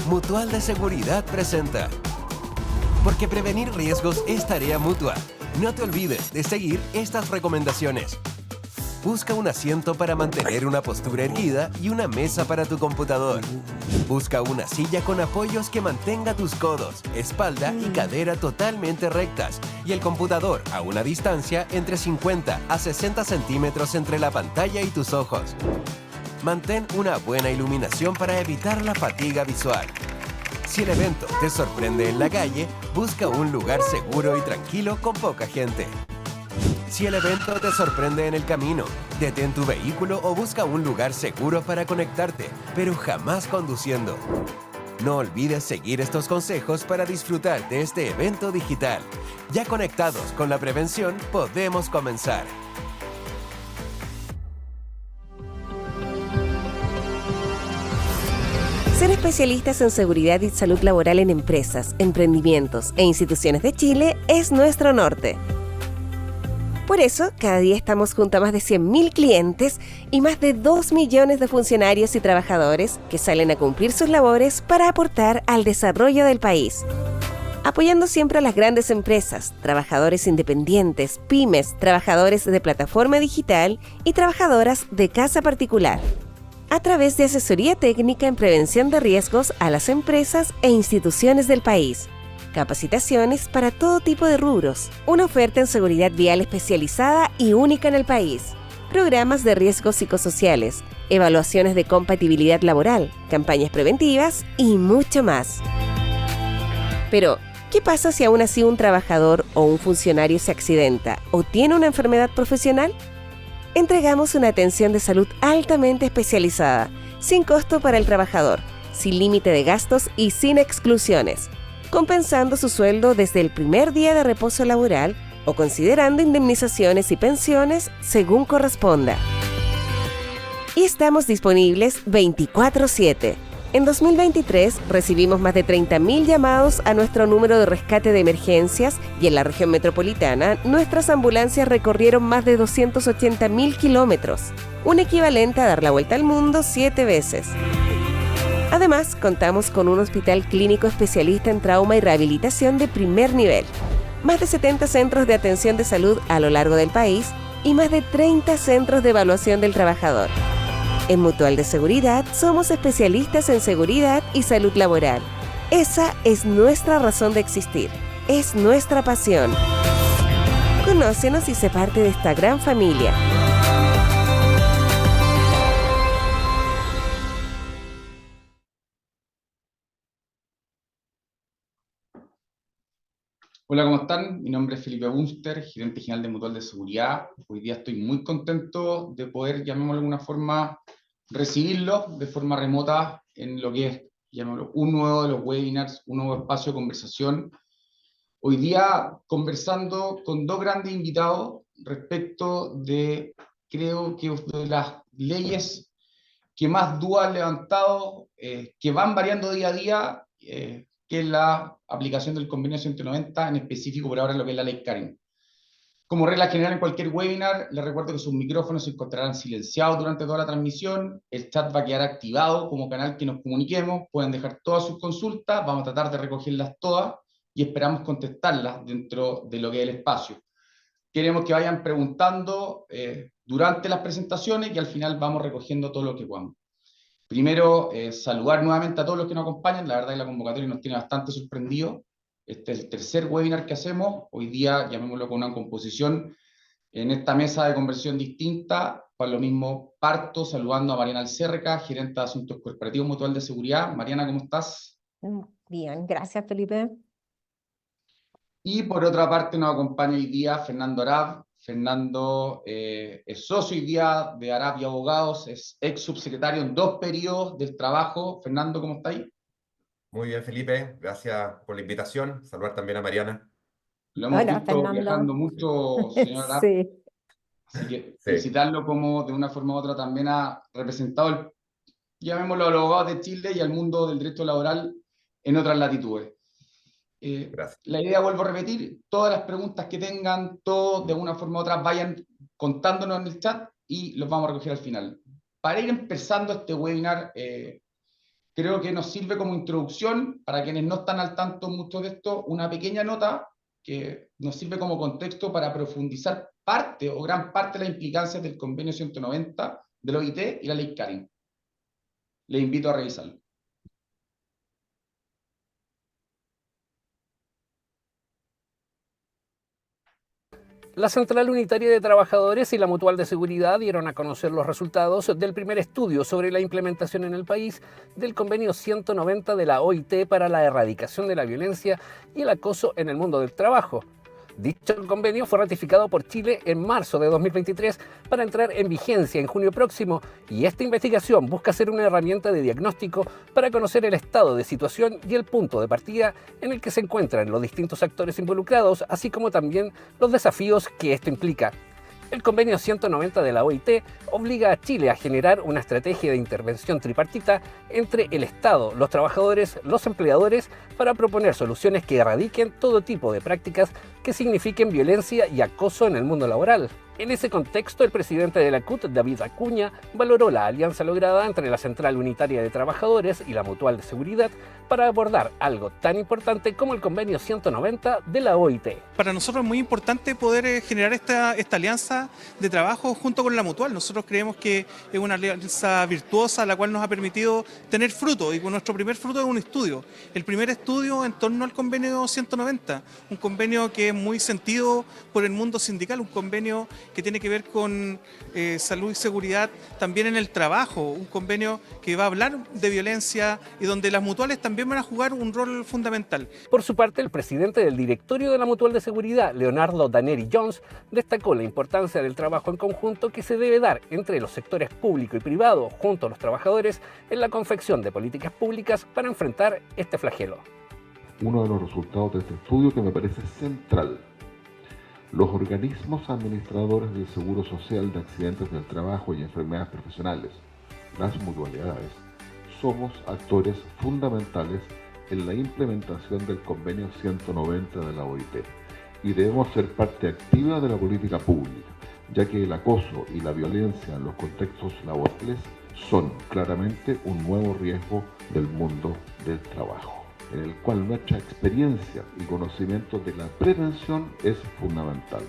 Mutual de Seguridad presenta. Porque prevenir riesgos es tarea mutua. No te olvides de seguir estas recomendaciones. Busca un asiento para mantener una postura erguida y una mesa para tu computador. Busca una silla con apoyos que mantenga tus codos, espalda y cadera totalmente rectas y el computador a una distancia entre 50 a 60 centímetros entre la pantalla y tus ojos. Mantén una buena iluminación para evitar la fatiga visual. Si el evento te sorprende en la calle, busca un lugar seguro y tranquilo con poca gente. Si el evento te sorprende en el camino, detén tu vehículo o busca un lugar seguro para conectarte, pero jamás conduciendo. No olvides seguir estos consejos para disfrutar de este evento digital. Ya conectados con la prevención, podemos comenzar. Ser especialistas en seguridad y salud laboral en empresas, emprendimientos e instituciones de Chile es nuestro norte. Por eso, cada día estamos junto a más de 100.000 clientes y más de 2 millones de funcionarios y trabajadores que salen a cumplir sus labores para aportar al desarrollo del país. Apoyando siempre a las grandes empresas, trabajadores independientes, pymes, trabajadores de plataforma digital y trabajadoras de casa particular. A través de asesoría técnica en prevención de riesgos a las empresas e instituciones del país. Capacitaciones para todo tipo de rubros, una oferta en seguridad vial especializada y única en el país, programas de riesgos psicosociales, evaluaciones de compatibilidad laboral, campañas preventivas y mucho más. Pero, ¿qué pasa si aún así un trabajador o un funcionario se accidenta o tiene una enfermedad profesional? Entregamos una atención de salud altamente especializada, sin costo para el trabajador, sin límite de gastos y sin exclusiones, compensando su sueldo desde el primer día de reposo laboral o considerando indemnizaciones y pensiones según corresponda. Y estamos disponibles 24/7. En 2023 recibimos más de 30.000 llamados a nuestro número de rescate de emergencias y en la región metropolitana nuestras ambulancias recorrieron más de 280.000 kilómetros, un equivalente a dar la vuelta al mundo 7 veces. Además, contamos con un hospital clínico especialista en trauma y rehabilitación de primer nivel, más de 70 centros de atención de salud a lo largo del país y más de 30 centros de evaluación del trabajador. En Mutual de Seguridad somos especialistas en seguridad y salud laboral. Esa es nuestra razón de existir, es nuestra pasión. Conócenos y sé parte de esta gran familia. Hola, ¿cómo están? Mi nombre es Felipe Bunster, gerente general de Mutual de Seguridad. Hoy día estoy muy contento de poder, llamémoslo de alguna forma, recibirlo de forma remota en lo que es, llamémoslo, un nuevo de los webinars, un nuevo espacio de conversación. Hoy día conversando con dos grandes invitados respecto de, creo que de las leyes que más dudas han levantado, que van variando día a día, que es la aplicación del convenio 190, en específico por ahora lo que es la ley Karen. Como regla general en cualquier webinar, les recuerdo que sus micrófonos se encontrarán silenciados durante toda la transmisión, el chat va a quedar activado como canal que nos comuniquemos, pueden dejar todas sus consultas, vamos a tratar de recogerlas todas y esperamos contestarlas dentro de lo que es el espacio. Queremos que vayan preguntando durante las presentaciones y al final vamos recogiendo todo lo que podamos. Primero, saludar nuevamente a todos los que nos acompañan. La verdad es que la convocatoria nos tiene bastante sorprendidos. Este es el tercer webinar que hacemos. Hoy día, llamémoslo con una composición en esta mesa de conversión distinta. Para lo mismo, parto saludando a Mariana Alcerca, gerente de Asuntos Corporativos Mutual de Seguridad. Mariana, ¿cómo estás? Bien, gracias, Felipe. Y por otra parte nos acompaña hoy día Fernando Arab. Fernando es socio hoy día de Arab y Abogados, es ex subsecretario en 2 periodos del trabajo. Fernando, ¿cómo está ahí? Muy bien, Felipe, gracias por la invitación. Saludar también a Mariana. Lo hemos Hola, visto Fernando. viajando mucho, señor Arab, Sí, así que Sí, felicitarlo como de una forma u otra también ha representado, llamémoslo, a los abogados de Chile y al mundo del derecho laboral en otras latitudes. gracias. La idea, vuelvo a repetir, todas las preguntas que tengan, todos de una forma u otra vayan contándonos en el chat y los vamos a recoger al final. Para ir empezando este webinar, Creo que nos sirve como introducción, para quienes no están al tanto mucho de esto, una pequeña nota que nos sirve como contexto para profundizar parte o gran parte de las implicancias del convenio 190 de la OIT y la ley Karin. Les invito a revisarlo. La Central Unitaria de Trabajadores y la Mutual de Seguridad dieron a conocer los resultados del primer estudio sobre la implementación en el país del convenio 190 de la OIT para la erradicación de la violencia y el acoso en el mundo del trabajo. Dicho convenio fue ratificado por Chile en marzo de 2023 para entrar en vigencia en junio próximo, y esta investigación busca ser una herramienta de diagnóstico para conocer el estado de situación y el punto de partida en el que se encuentran los distintos actores involucrados, así como también los desafíos que esto implica. El convenio 190 de la OIT obliga a Chile a generar una estrategia de intervención tripartita entre el Estado, los trabajadores, los empleadores, para proponer soluciones que erradiquen todo tipo de prácticas que signifiquen violencia y acoso en el mundo laboral. En ese contexto, el presidente de la CUT, David Acuña, valoró la alianza lograda entre la Central Unitaria de Trabajadores y la Mutual de Seguridad para abordar algo tan importante como el convenio 190 de la OIT. Para nosotros es muy importante poder generar esta alianza de trabajo junto con la Mutual. Nosotros creemos que es una alianza virtuosa, la cual nos ha permitido tener fruto, y con nuestro primer fruto es un estudio. El primer estudio en torno al convenio 190, un convenio que es muy sentido por el mundo sindical, un convenio que tiene que ver con salud y seguridad también en el trabajo, un convenio que va a hablar de violencia y donde las mutuales también van a jugar un rol fundamental. Por su parte, el presidente del directorio de la Mutual de Seguridad, Leonardo Daneri Jones, destacó la importancia del trabajo en conjunto que se debe dar entre los sectores público y privado junto a los trabajadores en la confección de políticas públicas para enfrentar este flagelo. Uno de los resultados de este estudio que me parece central: los organismos administradores del Seguro Social de accidentes del trabajo y enfermedades profesionales, las mutualidades, somos actores fundamentales en la implementación del convenio 190 de la OIT y debemos ser parte activa de la política pública, ya que el acoso y la violencia en los contextos laborales son claramente un nuevo riesgo del mundo del trabajo, en el cual nuestra experiencia y conocimiento de la prevención es fundamental.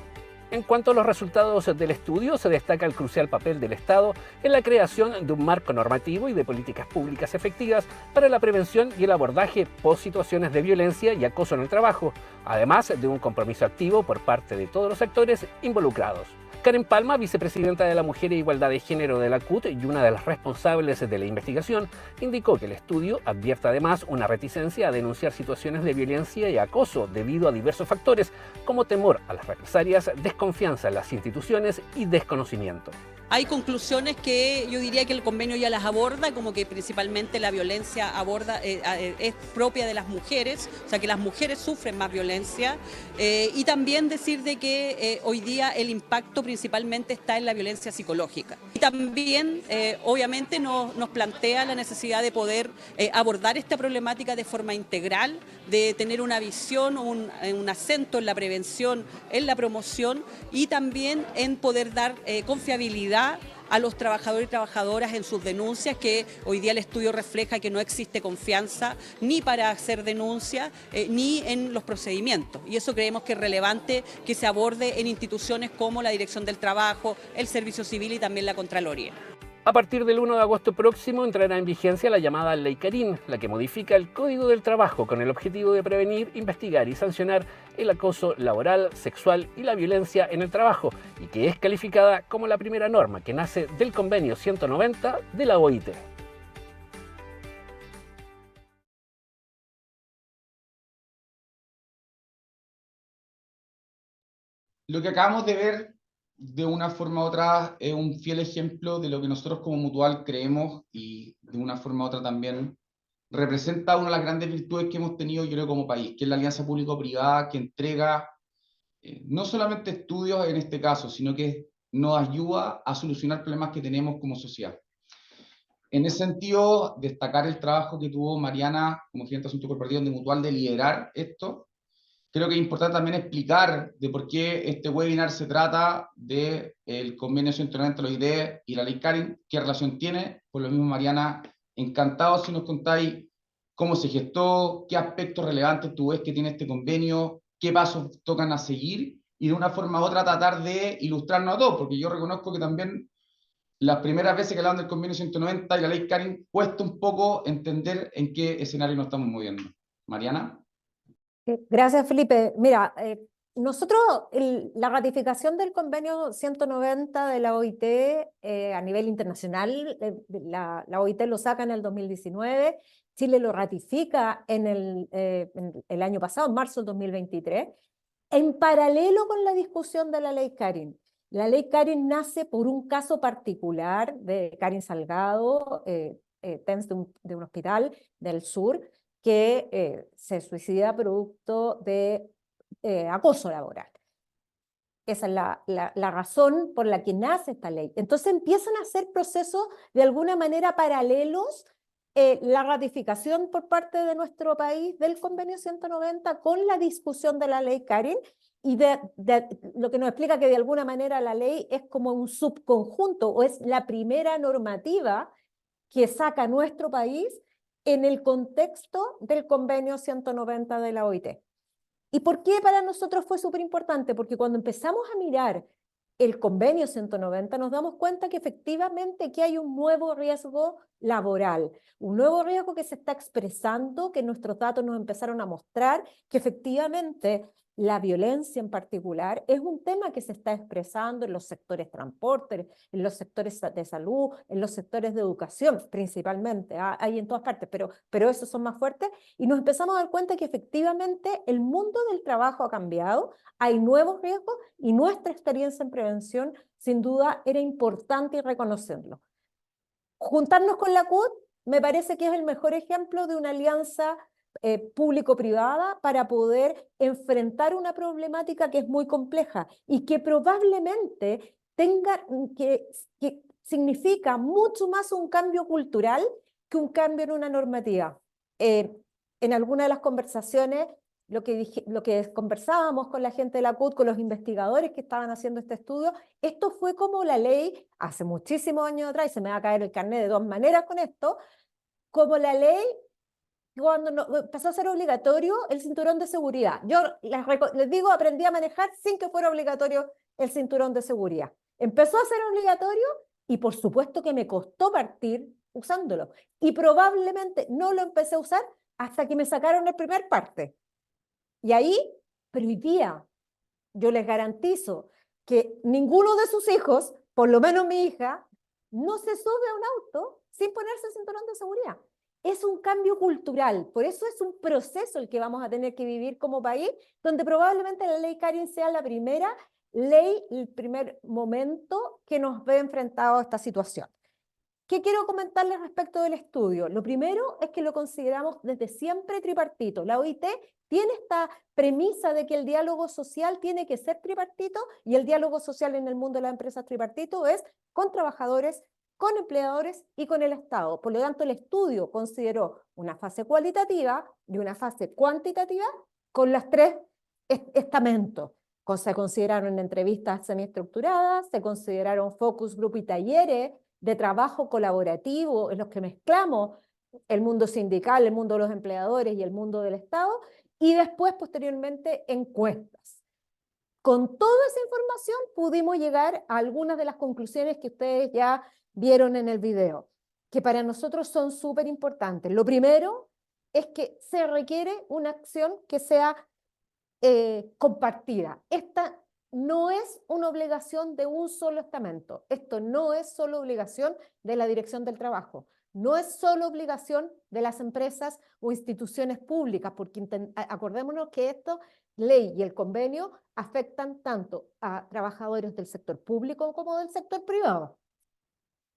En cuanto a los resultados del estudio, se destaca el crucial papel del Estado en la creación de un marco normativo y de políticas públicas efectivas para la prevención y el abordaje post situaciones de violencia y acoso en el trabajo, además de un compromiso activo por parte de todos los actores involucrados. Karen Palma, vicepresidenta de la Mujer e Igualdad de Género de la CUT y una de las responsables de la investigación, indicó que el estudio advierte además una reticencia a denunciar situaciones de violencia y acoso debido a diversos factores, como temor a las represalias, desconfianza en las instituciones y desconocimiento. Hay conclusiones que yo diría que el convenio ya las aborda, como que principalmente la violencia es propia de las mujeres, o sea que las mujeres sufren más violencia, y también decir de que hoy día el impacto principalmente está en la violencia psicológica. Y también obviamente nos plantea la necesidad de poder abordar esta problemática de forma integral, de tener una visión, un acento en la prevención, en la promoción y también en poder dar confiabilidad a los trabajadores y trabajadoras en sus denuncias, que hoy día el estudio refleja que no existe confianza ni para hacer denuncias ni en los procedimientos. Y eso creemos que es relevante que se aborde en instituciones como la Dirección del Trabajo, el Servicio Civil y también la Contraloría. A partir del 1 de agosto próximo entrará en vigencia la llamada Ley Karin, la que modifica el Código del Trabajo con el objetivo de prevenir, investigar y sancionar el acoso laboral, sexual y la violencia en el trabajo, y que es calificada como la primera norma que nace del convenio 190 de la OIT. Lo que acabamos de ver, de una forma u otra, es un fiel ejemplo de lo que nosotros como Mutual creemos, y de una forma u otra también representa una de las grandes virtudes que hemos tenido, yo creo, como país, que es la alianza público-privada, que entrega no solamente estudios en este caso, sino que nos ayuda a solucionar problemas que tenemos como sociedad. En ese sentido, destacar el trabajo que tuvo Mariana como gerente de asuntos corporativos de Mutual de liderar esto. Creo que es importante también explicar de por qué este webinar se trata del convenio 190 de la OIT y la ley Karin, qué relación tiene. Por lo mismo, Mariana encantado si nos contáis cómo se gestó, qué aspectos relevantes tú ves que tiene este convenio, qué pasos tocan a seguir, y de una forma u otra tratar de ilustrarnos a todos, porque yo reconozco que también las primeras veces que hablaban del convenio 190 y la ley Karin, cuesta un poco entender en qué escenario nos estamos moviendo. Mariana. Gracias, Felipe. Mira, nosotros, la ratificación del convenio 190 de la OIT a nivel internacional, la OIT lo saca en el 2019, Chile lo ratifica en el año pasado, en marzo del 2023, en paralelo con la discusión de la ley Karin. La ley Karin nace por un caso particular de Karin Salgado, TENS de un hospital del sur, que se suicida producto de acoso laboral. Esa es la razón por la que nace esta ley. Entonces empiezan a hacer procesos de alguna manera paralelos, la ratificación por parte de nuestro país del convenio 190 con la discusión de la ley Karin, y lo que nos explica que de alguna manera la ley es como un subconjunto o es la primera normativa que saca nuestro país en el contexto del convenio 190 de la OIT. ¿Y por qué para nosotros fue súper importante? Porque cuando empezamos a mirar el convenio 190 nos damos cuenta que efectivamente que hay un nuevo riesgo laboral, un nuevo riesgo que se está expresando, que nuestros datos nos empezaron a mostrar, que efectivamente la violencia en particular es un tema que se está expresando en los sectores transporte, en los sectores de salud, en los sectores de educación principalmente, hay en todas partes, pero esos son más fuertes, y nos empezamos a dar cuenta que efectivamente el mundo del trabajo ha cambiado, hay nuevos riesgos, y nuestra experiencia en prevención sin duda era importante reconocerlo. Juntarnos con la CUT me parece que es el mejor ejemplo de una alianza público-privada para poder enfrentar una problemática que es muy compleja y que probablemente que significa mucho más un cambio cultural que un cambio en una normativa. En alguna de las conversaciones, lo que conversábamos con la gente de la CUT, con los investigadores que estaban haciendo este estudio, esto fue como la ley, hace muchísimos años atrás, y se me va a caer el carnet de dos maneras con esto, como la ley cuando empezó a ser obligatorio el cinturón de seguridad. Yo les digo, aprendí a manejar sin que fuera obligatorio el cinturón de seguridad. Empezó a ser obligatorio y por supuesto que me costó partir usándolo. Y probablemente no lo empecé a usar hasta que me sacaron el primer parte. Y ahí, pero hoy día, yo les garantizo que ninguno de sus hijos, por lo menos mi hija, no se sube a un auto sin ponerse el cinturón de seguridad. Es un cambio cultural, por eso es un proceso el que vamos a tener que vivir como país, donde probablemente la ley Karin sea la primera ley, el primer momento que nos ve enfrentados a esta situación. ¿Qué quiero comentarles respecto del estudio? Lo primero es que lo consideramos desde siempre tripartito. La OIT tiene esta premisa de que el diálogo social tiene que ser tripartito, y el diálogo social en el mundo de las empresas tripartito es con trabajadores, con empleadores y con el Estado. Por lo tanto, el estudio consideró una fase cualitativa y una fase cuantitativa con los tres estamentos. Se consideraron entrevistas semiestructuradas, se consideraron focus group y talleres de trabajo colaborativo en los que mezclamos el mundo sindical, el mundo de los empleadores y el mundo del Estado, y después, posteriormente, encuestas. Con toda esa información pudimos llegar a algunas de las conclusiones que ustedes ya vieron en el video, que para nosotros son súper importantes. Lo primero es que se requiere una acción que sea compartida. Esta no es una obligación de un solo estamento. Esto no es solo obligación de la Dirección del Trabajo. No es solo obligación de las empresas o instituciones públicas, porque acordémonos que esta ley y el convenio afectan tanto a trabajadores del sector público como del sector privado.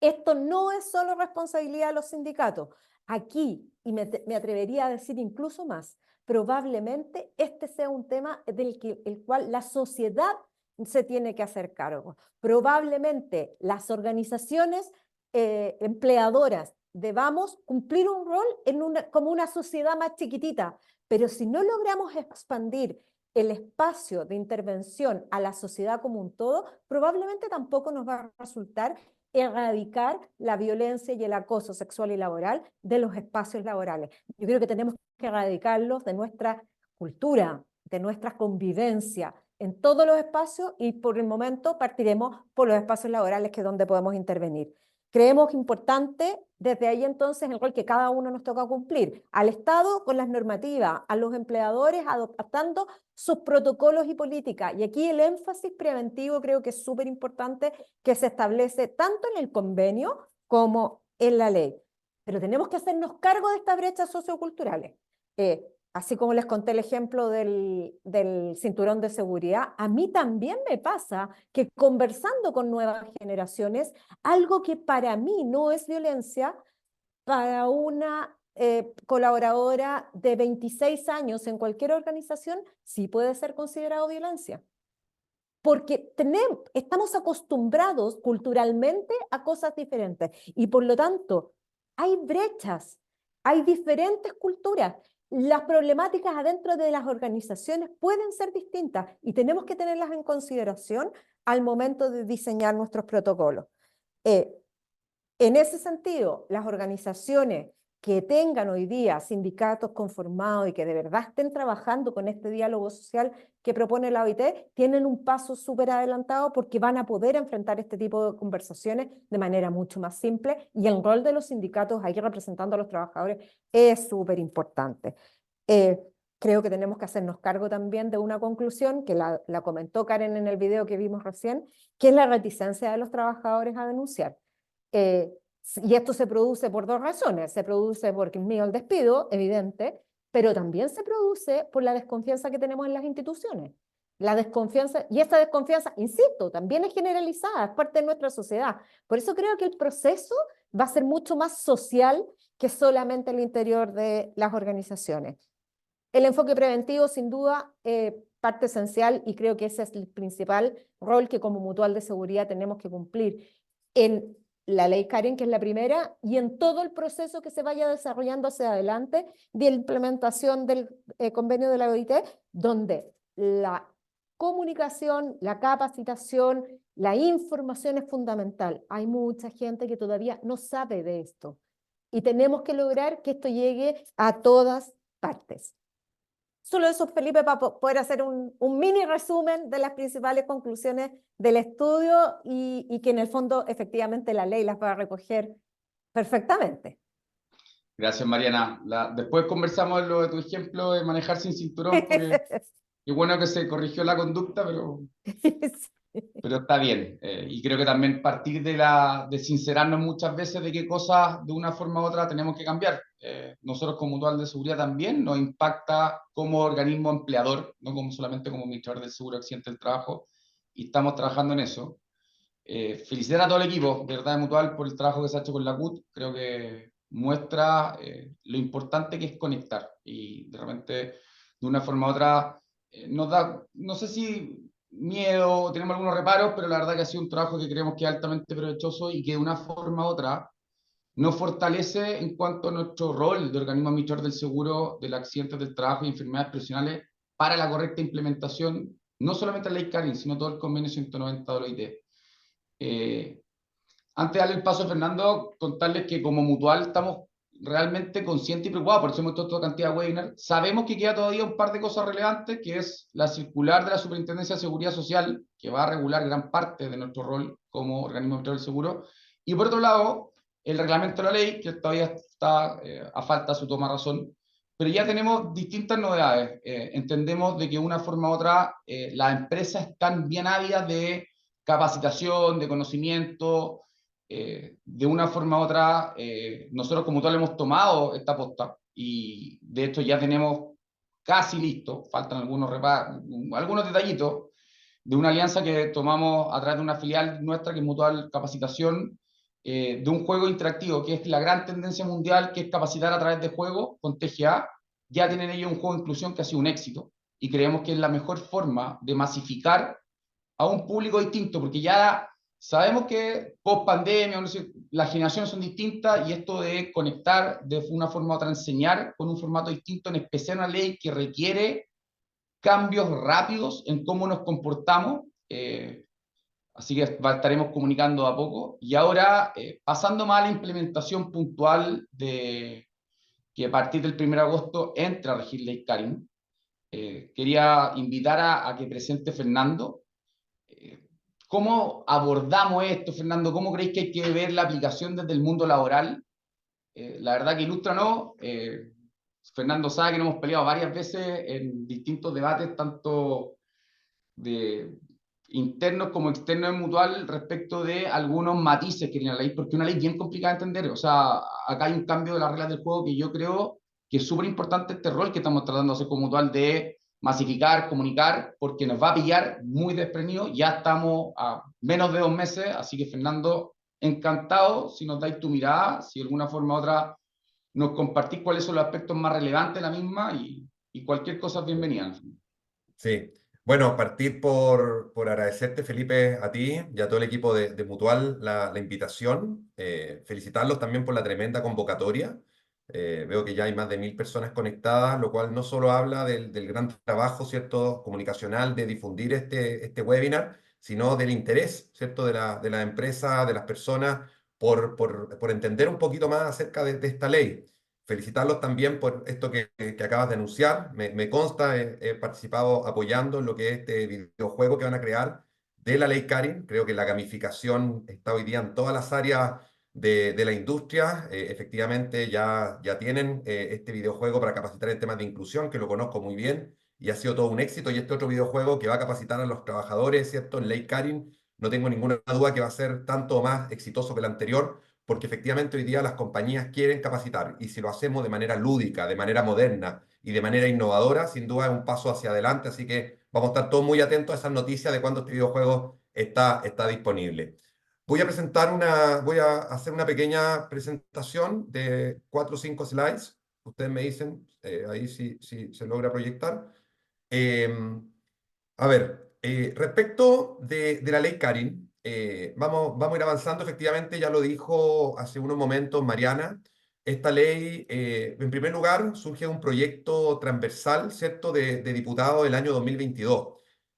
Esto no es solo responsabilidad de los sindicatos. Aquí, y me atrevería a decir incluso más, probablemente este sea un tema el cual la sociedad se tiene que hacer cargo. Probablemente las organizaciones empleadoras debamos cumplir un rol como una sociedad más chiquitita, pero si no logramos expandir el espacio de intervención a la sociedad como un todo, probablemente tampoco nos va a resultar erradicar la violencia y el acoso sexual y laboral de los espacios laborales. Yo creo que tenemos que erradicarlos de nuestra cultura, de nuestra convivencia, en todos los espacios, y por el momento partiremos por los espacios laborales, que es donde podemos intervenir. Creemos importante desde ahí entonces el rol que cada uno nos toca cumplir, al Estado con las normativas, a los empleadores adoptando sus protocolos y políticas. Y aquí el énfasis preventivo creo que es súper importante, que se establece tanto en el convenio como en la ley. Pero tenemos que hacernos cargo de estas brechas socioculturales. Así como les conté el ejemplo del cinturón de seguridad, a mí también me pasa que conversando con nuevas generaciones, algo que para mí no es violencia, para una colaboradora de 26 años en cualquier organización, sí puede ser considerado violencia. Porque estamos acostumbrados culturalmente a cosas diferentes y por lo tanto hay brechas, hay diferentes culturas. Las problemáticas adentro de las organizaciones pueden ser distintas y tenemos que tenerlas en consideración al momento de diseñar nuestros protocolos. En ese sentido, las organizaciones que tengan hoy día sindicatos conformados y que de verdad estén trabajando con este diálogo social que propone la OIT, tienen un paso súper adelantado, porque van a poder enfrentar este tipo de conversaciones de manera mucho más simple, y el rol de los sindicatos ahí representando a los trabajadores es súper importante. Creo que tenemos que hacernos cargo también de una conclusión que la comentó Karen en el video que vimos recién, que es la reticencia de los trabajadores a denunciar. Y esto se produce por dos razones. Se produce porque es miedo al despido, evidente, pero también se produce por la desconfianza que tenemos en las instituciones. La desconfianza, y esta desconfianza, insisto, también es generalizada, es parte de nuestra sociedad. Por eso creo que el proceso va a ser mucho más social que solamente el interior de las organizaciones. El enfoque preventivo, sin duda, parte esencial, y creo que ese es el principal rol que como mutual de seguridad tenemos que cumplir en la ley Karen, que es la primera, y en todo el proceso que se vaya desarrollando hacia adelante de implementación del convenio de la OIT, donde la comunicación, la capacitación, la información es fundamental. Hay mucha gente que todavía no sabe de esto y tenemos que lograr que esto llegue a todas partes. Solo eso, Felipe, para poder hacer un mini resumen de las principales conclusiones del estudio y que en el fondo efectivamente la ley las va a recoger perfectamente. Gracias, Mariana. Después conversamos lo de tu ejemplo de manejar sin cinturón, porque qué bueno que se corrigió la conducta, pero está bien. Y creo que también partir de sincerarnos muchas veces de qué cosas de una forma u otra tenemos que cambiar. Nosotros como mutual de seguridad también nos impacta como organismo empleador, no como solamente como administrador del seguro de accidente del trabajo, y estamos trabajando en eso. Felicitar a todo el equipo de verdad de Mutual por el trabajo que se ha hecho con la CUT. Creo que muestra lo importante que es conectar, y de repente de una forma u otra nos da, no sé si miedo, tenemos algunos reparos, pero la verdad que ha sido un trabajo que creemos que es altamente provechoso y que de una forma u otra nos fortalece en cuanto a nuestro rol de organismo administrador del seguro de los accidentes del trabajo y enfermedades profesionales para la correcta implementación, no solamente la ley Karen, sino todo el convenio 190 de la OIT. Antes de darle el paso a Fernando, contarles que como mutual estamos realmente conscientes y preocupados, por eso hemos hecho toda cantidad de webinars. Sabemos que queda todavía un par de cosas relevantes, que es la circular de la Superintendencia de Seguridad Social, que va a regular gran parte de nuestro rol como organismo administrador del seguro, y por otro lado, el reglamento de la ley, que todavía está a falta su toma razón, pero ya tenemos distintas novedades. Entendemos de que de una forma u otra las empresas están bien ávidas de capacitación, de conocimiento. De una forma u otra, nosotros como tal hemos tomado esta posta, y de hecho ya tenemos casi listo, faltan algunos detallitos, de una alianza que tomamos a través de una filial nuestra, que es Mutual Capacitación, de un juego interactivo, que es la gran tendencia mundial, que es capacitar a través de juegos con TGA. Ya tienen ellos un juego de inclusión que ha sido un éxito, y creemos que es la mejor forma de masificar a un público distinto, porque ya sabemos que post pandemia, no sé, las generaciones son distintas, y esto de conectar de una forma u otra, enseñar con un formato distinto, en especial una ley que requiere cambios rápidos en cómo nos comportamos, Así que estaremos comunicando a poco. Y ahora, pasando más a la implementación puntual de que a partir del 1 de agosto entra a regir Ley Karin, quería invitar a que presente Fernando. ¿Cómo abordamos esto, Fernando? ¿Cómo creéis que hay que ver la aplicación desde el mundo laboral? La verdad que ilústranos. Fernando sabe que nos hemos peleado varias veces en distintos debates, tanto de internos como externos en Mutual, respecto de algunos matices que tiene la ley, porque es una ley bien complicada de entender. O sea, acá hay un cambio de las reglas del juego que yo creo que es súper importante este rol que estamos tratando de hacer con Mutual de masificar, comunicar, porque nos va a pillar muy desprevenidos. Ya estamos a menos de 2 meses, así que Fernando, encantado si nos dais tu mirada, si de alguna forma u otra nos compartís cuáles son los aspectos más relevantes de la misma y cualquier cosa es bienvenida. Sí, bueno, partir por agradecerte, Felipe, a ti y a todo el equipo de Mutual la invitación. Felicitarlos también por la tremenda convocatoria. Veo que ya hay más de 1000 personas conectadas, lo cual no solo habla del gran trabajo, ¿cierto?, comunicacional de difundir este webinar, sino del interés, ¿cierto?, de la empresa, de las personas, por entender un poquito más acerca de esta ley. Felicitarlos también por esto que acabas de anunciar. Me consta, he participado apoyando en lo que es este videojuego que van a crear de la ley Karin. Creo que la gamificación está hoy día en todas las áreas de la industria. Efectivamente, ya tienen este videojuego para capacitar en temas de inclusión, que lo conozco muy bien y ha sido todo un éxito. Y este otro videojuego que va a capacitar a los trabajadores, ¿cierto?, en ley Karin, no tengo ninguna duda que va a ser tanto o más exitoso que el anterior, porque efectivamente hoy día las compañías quieren capacitar, y si lo hacemos de manera lúdica, de manera moderna y de manera innovadora, sin duda es un paso hacia adelante, así que vamos a estar todos muy atentos a esas noticias de cuándo este videojuego está disponible. Voy a hacer una pequeña presentación de 4 o 5 slides. Ustedes me dicen ahí si se logra proyectar. A ver, respecto de la ley Karin, vamos a ir avanzando. Efectivamente, ya lo dijo hace unos momentos Mariana. Esta ley, en primer lugar, surge de un proyecto transversal, ¿cierto?, de diputados del año 2022.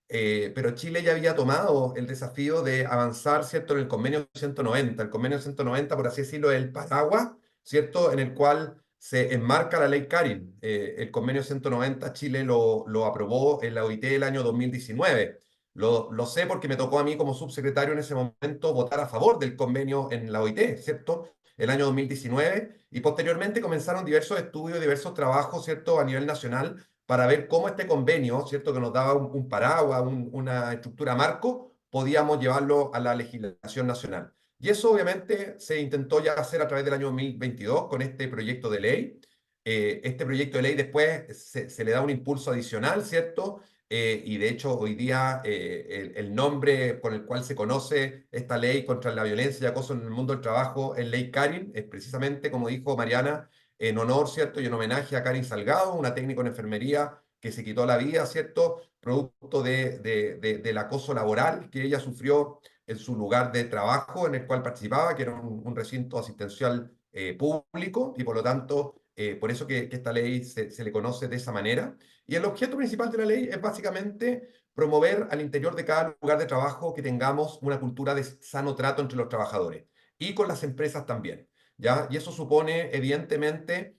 Pero Chile ya había tomado el desafío de avanzar, ¿cierto?, en el convenio 190. El convenio 190, por así decirlo, es el paraguas, ¿cierto?, en el cual se enmarca la ley Karin. El convenio 190 Chile lo aprobó en la OIT el año 2019. Lo sé porque me tocó a mí como subsecretario en ese momento votar a favor del convenio en la OIT, ¿cierto?, el año 2019, y posteriormente comenzaron diversos estudios, diversos trabajos, ¿cierto?, a nivel nacional para ver cómo este convenio, ¿cierto?, que nos daba un paraguas, una estructura marco, podíamos llevarlo a la legislación nacional. Y eso obviamente se intentó ya hacer a través del año 2022 con este proyecto de ley. Este proyecto de ley después se le da un impulso adicional, ¿cierto? Y de hecho hoy día el nombre con el cual se conoce esta ley contra la violencia y acoso en el mundo del trabajo es Ley Karin, es precisamente, como dijo Mariana, en honor, ¿cierto?, y en homenaje a Karin Salgado, una técnica en enfermería que se quitó la vida, ¿cierto?, producto del acoso laboral que ella sufrió en su lugar de trabajo en el cual participaba, que era un recinto asistencial público, y por lo tanto, por eso que esta ley se le conoce de esa manera. Y el objeto principal de la ley es básicamente promover al interior de cada lugar de trabajo que tengamos una cultura de sano trato entre los trabajadores y con las empresas también, ¿ya? Y eso supone, evidentemente,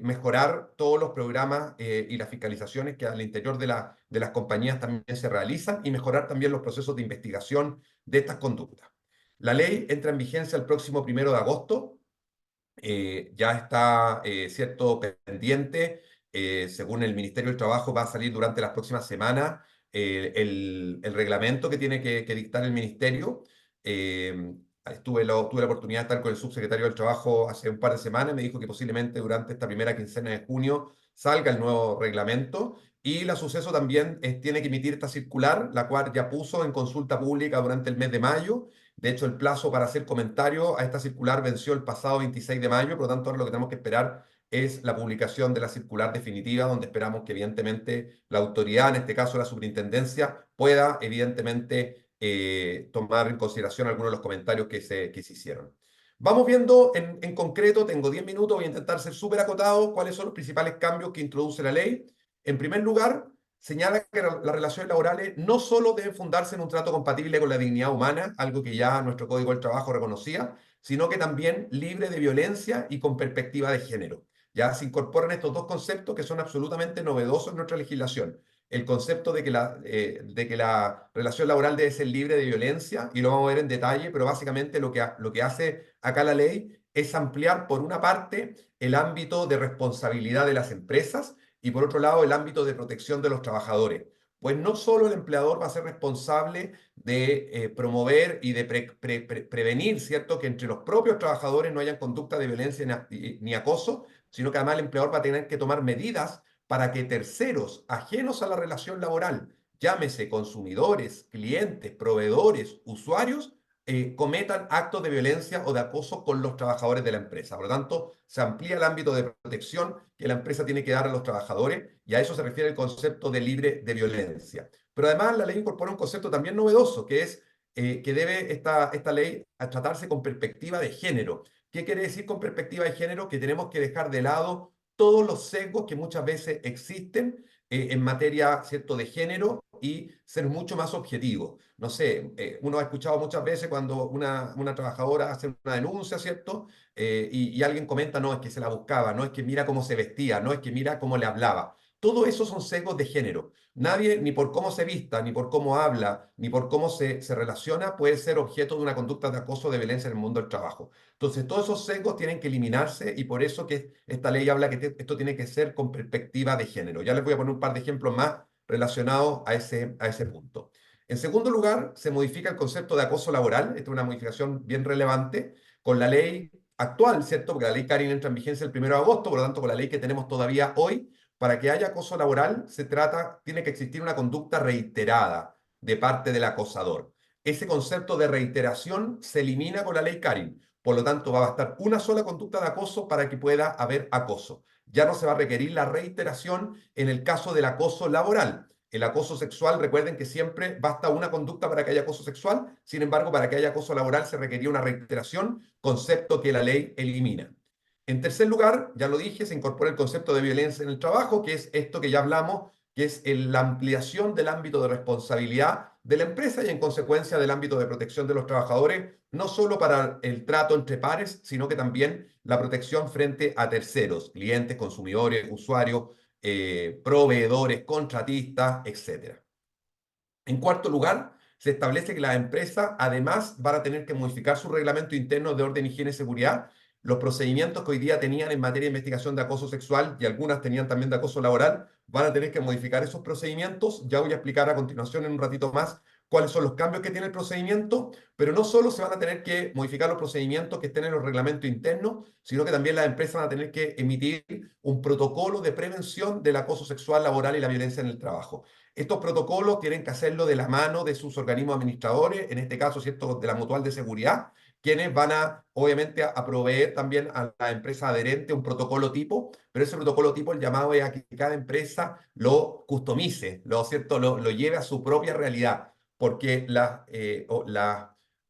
mejorar todos los programas y las fiscalizaciones que al interior de las compañías también se realizan, y mejorar también los procesos de investigación de estas conductas. La ley entra en vigencia el próximo 1 de agosto. Ya está, cierto, pendiente. Según el Ministerio del Trabajo, va a salir durante las próximas semanas el reglamento que tiene que dictar el Ministerio. Tuve la oportunidad de estar con el subsecretario del Trabajo hace un par de semanas. Me dijo que posiblemente durante esta primera quincena de junio salga el nuevo reglamento. Y la Suceso también tiene que emitir esta circular, la cual ya puso en consulta pública durante el mes de mayo. De hecho, el plazo para hacer comentarios a esta circular venció el pasado 26 de mayo, por lo tanto ahora lo que tenemos que esperar es la publicación de la circular definitiva, donde esperamos que evidentemente la autoridad, en este caso la superintendencia, pueda evidentemente tomar en consideración algunos de los comentarios que se hicieron. Vamos viendo en concreto, tengo 10 minutos, voy a intentar ser súper acotado, cuáles son los principales cambios que introduce la ley. En primer lugar, señala que las relaciones laborales no solo deben fundarse en un trato compatible con la dignidad humana, algo que ya nuestro Código del Trabajo reconocía, sino que también libre de violencia y con perspectiva de género. Ya se incorporan estos dos conceptos que son absolutamente novedosos en nuestra legislación. El concepto de que la relación laboral debe ser libre de violencia, y lo vamos a ver en detalle, pero básicamente lo que hace acá la ley es ampliar, por una parte, el ámbito de responsabilidad de las empresas y, por otro lado, el ámbito de protección de los trabajadores. Pues no solo el empleador va a ser responsable de promover y de prevenir, ¿cierto?, que entre los propios trabajadores no hayan conducta de violencia ni acoso, sino que además el empleador va a tener que tomar medidas para que terceros ajenos a la relación laboral, llámese consumidores, clientes, proveedores, usuarios, cometan actos de violencia o de acoso con los trabajadores de la empresa. Por lo tanto, se amplía el ámbito de protección que la empresa tiene que dar a los trabajadores, y a eso se refiere el concepto de libre de violencia. Pero además la ley incorpora un concepto también novedoso, que es que debe esta ley tratarse con perspectiva de género. ¿Qué quiere decir con perspectiva de género? Que tenemos que dejar de lado todos los sesgos que muchas veces existen en materia, ¿cierto?, de género, y ser mucho más objetivo. No sé, uno ha escuchado muchas veces cuando una trabajadora hace una denuncia, ¿cierto? Y alguien comenta, no, es que se la buscaba, no es que mira cómo se vestía, no es que mira cómo le hablaba. Todo eso son sesgos de género. Nadie, ni por cómo se vista, ni por cómo habla, ni por cómo se relaciona, puede ser objeto de una conducta de acoso o de violencia en el mundo del trabajo. Entonces, todos esos sesgos tienen que eliminarse, y por eso que esta ley habla que esto tiene que ser con perspectiva de género. Ya les voy a poner un par de ejemplos más relacionados a ese punto. En segundo lugar, se modifica el concepto de acoso laboral. Esta es una modificación bien relevante con la ley actual, ¿cierto? Porque la ley Carin entra en vigencia el 1 de agosto, por lo tanto, con la ley que tenemos todavía hoy, para que haya acoso laboral, tiene que existir una conducta reiterada de parte del acosador. Ese concepto de reiteración se elimina con la ley Carin. Por lo tanto, va a bastar una sola conducta de acoso para que pueda haber acoso. Ya no se va a requerir la reiteración en el caso del acoso laboral. El acoso sexual, recuerden que siempre basta una conducta para que haya acoso sexual. Sin embargo, para que haya acoso laboral se requería una reiteración, concepto que la ley elimina. En tercer lugar, ya lo dije, se incorpora el concepto de violencia en el trabajo, que es esto que ya hablamos, que es la ampliación del ámbito de responsabilidad de la empresa y, en consecuencia, del ámbito de protección de los trabajadores, no solo para el trato entre pares, sino que también la protección frente a terceros, clientes, consumidores, usuarios, proveedores, contratistas, etc. En cuarto lugar, se establece que las empresas además van a tener que modificar su reglamento interno de orden, higiene y seguridad. Los procedimientos que hoy día tenían en materia de investigación de acoso sexual, y algunas tenían también de acoso laboral, van a tener que modificar esos procedimientos. Ya voy a explicar a continuación, en un ratito más, cuáles son los cambios que tiene el procedimiento, pero no solo se van a tener que modificar los procedimientos que estén en los reglamentos internos, sino que también las empresas van a tener que emitir un protocolo de prevención del acoso sexual laboral y la violencia en el trabajo. Estos protocolos tienen que hacerlo de la mano de sus organismos administradores, en este caso, ¿cierto?, de la Mutual de Seguridad, quienes van obviamente, a proveer también a la empresa adherente un protocolo tipo, pero ese protocolo tipo, el llamado es a que cada empresa lo customice, ¿cierto?, lo lleve a su propia realidad, porque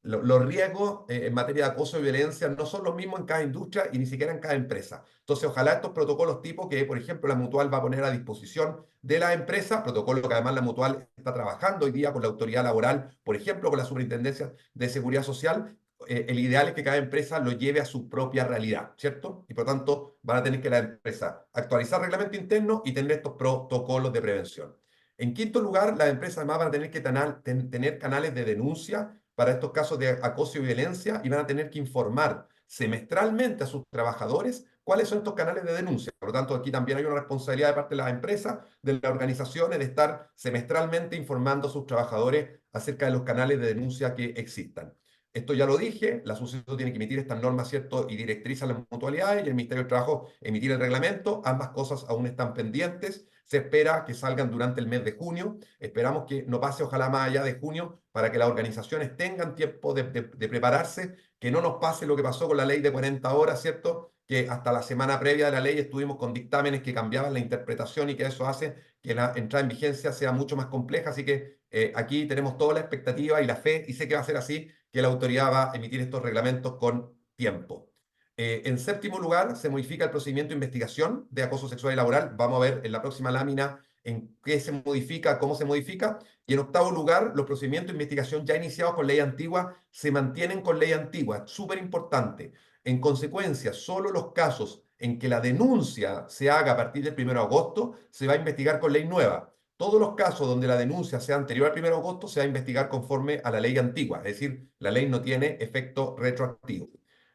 los riesgos en materia de acoso y violencia no son los mismos en cada industria y ni siquiera en cada empresa. Entonces, ojalá estos protocolos tipo que, por ejemplo, la Mutual va a poner a disposición de la empresa, protocolo que además la Mutual está trabajando hoy día con la autoridad laboral, por ejemplo, con la Superintendencia de Seguridad Social. El ideal es que cada empresa lo lleve a su propia realidad, ¿cierto? Y por tanto, van a tener que la empresa actualizar reglamento interno y tener estos protocolos de prevención. En quinto lugar, las empresas además van a tener que tener canales de denuncia para estos casos de acoso y violencia, y van a tener que informar semestralmente a sus trabajadores cuáles son estos canales de denuncia. Por lo tanto, aquí también hay una responsabilidad de parte de las empresas, de las organizaciones, de estar semestralmente informando a sus trabajadores acerca de los canales de denuncia que existan. Esto ya lo dije, la SUSESO tiene que emitir estas normas, ¿cierto?, y directrices a las mutualidades, y el Ministerio del Trabajo emitir el reglamento. Ambas cosas aún están pendientes. Se espera que salgan durante el mes de junio. Esperamos que no pase, ojalá, más allá de junio, para que las organizaciones tengan tiempo de prepararse, que no nos pase lo que pasó con la ley de 40 horas, ¿cierto?, que hasta la semana previa de la ley estuvimos con dictámenes que cambiaban la interpretación, y que eso hace que la entrada en vigencia sea mucho más compleja. Así que aquí tenemos toda la expectativa y la fe, y sé que va a ser así, que la autoridad va a emitir estos reglamentos con tiempo. En séptimo lugar, se modifica el procedimiento de investigación de acoso sexual y laboral. Vamos a ver en la próxima lámina en qué se modifica, cómo se modifica. Y en octavo lugar, los procedimientos de investigación ya iniciados con ley antigua se mantienen con ley antigua. Súper importante. En consecuencia, solo los casos en que la denuncia se haga a partir del 1 de agosto se va a investigar con ley nueva. Todos los casos donde la denuncia sea anterior al 1 de agosto se va a investigar conforme a la ley antigua, es decir, la ley no tiene efecto retroactivo.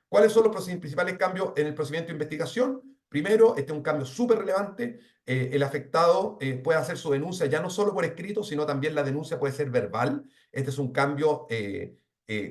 ¿Cuáles son los principales cambios en el procedimiento de investigación? Primero, este es un cambio súper relevante. El afectado puede hacer su denuncia ya no solo por escrito, sino también la denuncia puede ser verbal. Este es un cambio